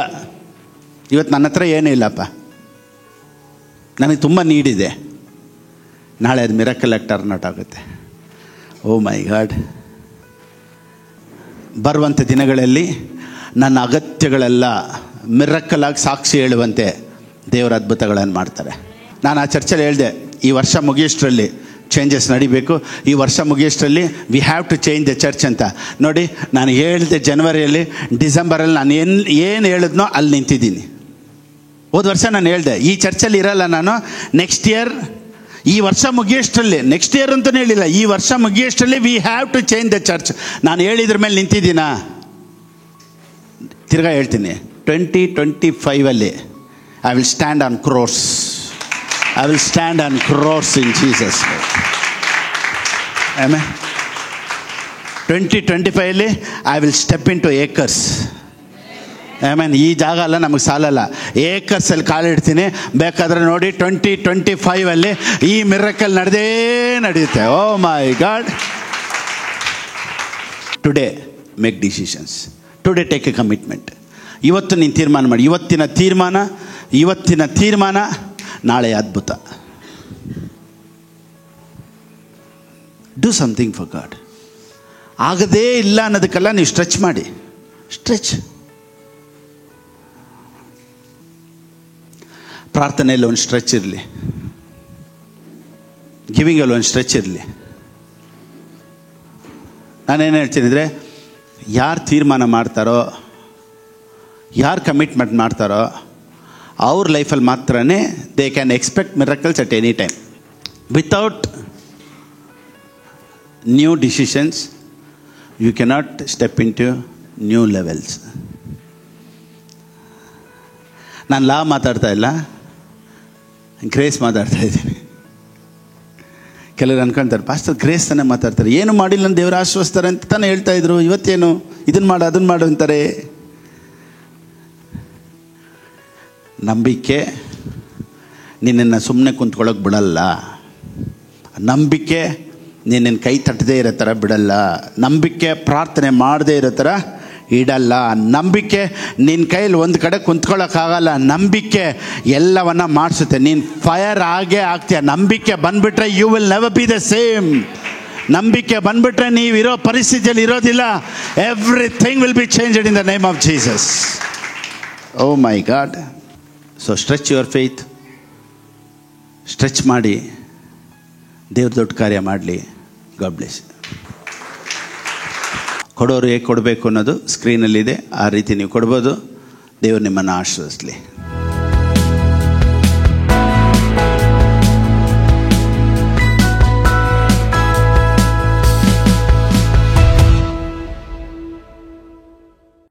ಇವತ್ತು ನನ್ನ ಹತ್ರ ಏನೂ ಇಲ್ಲಪ್ಪ, ನನಗೆ ತುಂಬ ನೀಡಿದೆ, ನಾಳೆ ಅದು ಮಿರಕಲ್ಲಾಗಿ ಟರ್ನ್ಔಟ್ ಆಗುತ್ತೆ. ಓ ಮೈ ಗಾಡ್. ಬರುವಂಥ ದಿನಗಳಲ್ಲಿ ನನ್ನ ಅಗತ್ಯಗಳೆಲ್ಲ ಮಿರಕಲ್ಲಾಗಿ ಸಾಕ್ಷಿ ಹೇಳುವಂತೆ ದೇವರ ಅದ್ಭುತಗಳನ್ನು ಮಾಡ್ತಾರೆ. ನಾನು ಆ ಚರ್ಚಲ್ಲಿ ಹೇಳಿದೆ, ಈ ವರ್ಷ ಮುಗಿಯೋಷ್ಟರಲ್ಲಿ ಚೇಂಜಸ್ ನಡಿಬೇಕು, ಈ ವರ್ಷ ಮುಗಿಯೋಷ್ಟರಲ್ಲಿ we have to change the church ಅಂತ. ನೋಡಿ, ನಾನು ಹೇಳಿದೆ ಜನವರಿಯಲ್ಲಿ, ಡಿಸೆಂಬರಲ್ಲಿ ನಾನು ಏನು ಹೇಳಿದ್ನೋ ಅಲ್ಲಿ ನಿಂತಿದ್ದೀನಿ. ಹೋದ ವರ್ಷ ನಾನು ಹೇಳಿದೆ ಈ ಚರ್ಚಲ್ಲಿ ಇರಲ್ಲ ನಾನು, ನೆಕ್ಸ್ಟ್ ಇಯರ್, ಈ ವರ್ಷ ಮುಗಿಯೋಷ್ಟರಲ್ಲಿ, ನೆಕ್ಸ್ಟ್ ಇಯರ್ ಅಂತಲೇ ಹೇಳಿಲ್ಲ, ಈ ವರ್ಷ ಮುಗಿಯೋಷ್ಟರಲ್ಲಿ we have to change the church. ನಾನು ಹೇಳಿದ್ರ ಮೇಲೆ ನಿಂತಿದ್ದೀನಾ? ತಿರ್ಗಾ ಹೇಳ್ತೀನಿ, 2025 I will stand on crores. I will stand on crores in Jesus' name. Amen. 2025 I will step into acres. Amen. ಈ ಜಾಗ ಅಲ್ಲ, ನಮಗೆ ಸಾಲಲ್ಲ, ಏಕರ್ಸಲ್ಲಿ ಕಾಲಿಡ್ತೀನಿ. ಬೇಕಾದರೆ ನೋಡಿ 2025 ಈ ಮಿರಕಲ್ ನಡೆಯುತ್ತೆ. Oh my God. Today make decisions, today take a commitment. ಇವತ್ತು ನೀನು ತೀರ್ಮಾನ ಮಾಡಿ. ಇವತ್ತಿನ ತೀರ್ಮಾನ ನಾಳೆ ಅದ್ಭುತ. Do something for God. ಆಗದೇ ಇಲ್ಲ ಅನ್ನೋದಕ್ಕೆಲ್ಲ ನೀವು ಸ್ಟ್ರೆಚ್ ಮಾಡಿ. ಸ್ಟ್ರೆಚ್. ಪ್ರಾರ್ಥನೆಯಲ್ಲಿ ಒಂದು ಸ್ಟ್ರೆಚ್ ಇರಲಿ, ಗಿವಿಂಗಲ್ಲಿ ಒಂದು ಸ್ಟ್ರೆಚ್ ಇರಲಿ. ನಾನೇನು ಹೇಳ್ತೀನಿ ಅಂದರೆ, ಯಾರು ತೀರ್ಮಾನ ಮಾಡ್ತಾರೋ, ಯಾರು ಕಮಿಟ್ಮೆಂಟ್ ಮಾಡ್ತಾರೋ ಅವ್ರ ಲೈಫಲ್ಲಿ ಮಾತ್ರನೇ they can expect miracles at any time. Without new decisions you cannot step into new levels. ನಾನು ಲಾ ಮಾತಾಡ್ತಾ ಇಲ್ಲ, ಗ್ರೇಸ್ ಮಾತಾಡ್ತಾ ಇದ್ದೀನಿ. ಕೆಲವರು ಅನ್ಕೊಳ್ತಾರೆ, ಪಾಸ್ಟರ್ ಗ್ರೇಸ್ ತಾನೇ ಮಾತಾಡ್ತಾರೆ, ಏನು ಮಾಡಿಲ್ಲ ಅಂತ ದೇವರು ಆಶ್ವಸ್ತಾರೆ ಅಂತ ತಾನೇ ಹೇಳ್ತಾ ಇದ್ರು, ಇವತ್ತೇನು ಇದನ್ನು ಮಾಡು ಅಂತಾರೆ. ನಂಬಿಕೆ ನಿನ್ನನ್ನು ಸುಮ್ಮನೆ ಕುಂತ್ಕೊಳ್ಳೋಕೆ ಬಿಡಲ್ಲ. ನಂಬಿಕೆ ನಿನ್ನ ಕೈ ತಟ್ಟದೇ ಇರೋ ಥರ ಬಿಡಲ್ಲ. ನಂಬಿಕೆ ಪ್ರಾರ್ಥನೆ ಮಾಡದೇ ಇರೋ ಥರ ಇಡಲ್ಲ. ನಂಬಿಕೆ ನಿನ್ನ ಕೈಯಲ್ಲಿ ಒಂದು ಕಡೆ ಕುಂತ್ಕೊಳ್ಳೋಕ್ಕಾಗಲ್ಲ. ನಂಬಿಕೆ ಎಲ್ಲವನ್ನ ಮಾಡಿಸುತ್ತೆ. ನೀನು ಫೈರ್ ಆಗೇ ಆಗ್ತೀಯ. ನಂಬಿಕೆ ಬಂದುಬಿಟ್ರೆ you will never be the same. ನಂಬಿಕೆ ಬಂದುಬಿಟ್ರೆ ನೀವಿರೋ ಪರಿಸ್ಥಿತಿಯಲ್ಲಿ ಇರೋದಿಲ್ಲ. Everything will be changed in the name of Jesus. Oh my God. So stretch your faith. Stretch ಮಾಡಿ ದೇವ್ರ ದೊಡ್ಡ ಕಾರ್ಯ ಮಾಡಲಿ. God bless. ಕೊಡೋರು ಹೇಗೆ ಕೊಡಬೇಕು ಅನ್ನೋದು ಸ್ಕ್ರೀನಲ್ಲಿದೆ, ಆ ರೀತಿ ನೀವು ಕೊಡ್ಬೋದು. ದೇವರು ನಿಮ್ಮನ್ನು ಆಶೀರ್ವದಿಸಲಿ.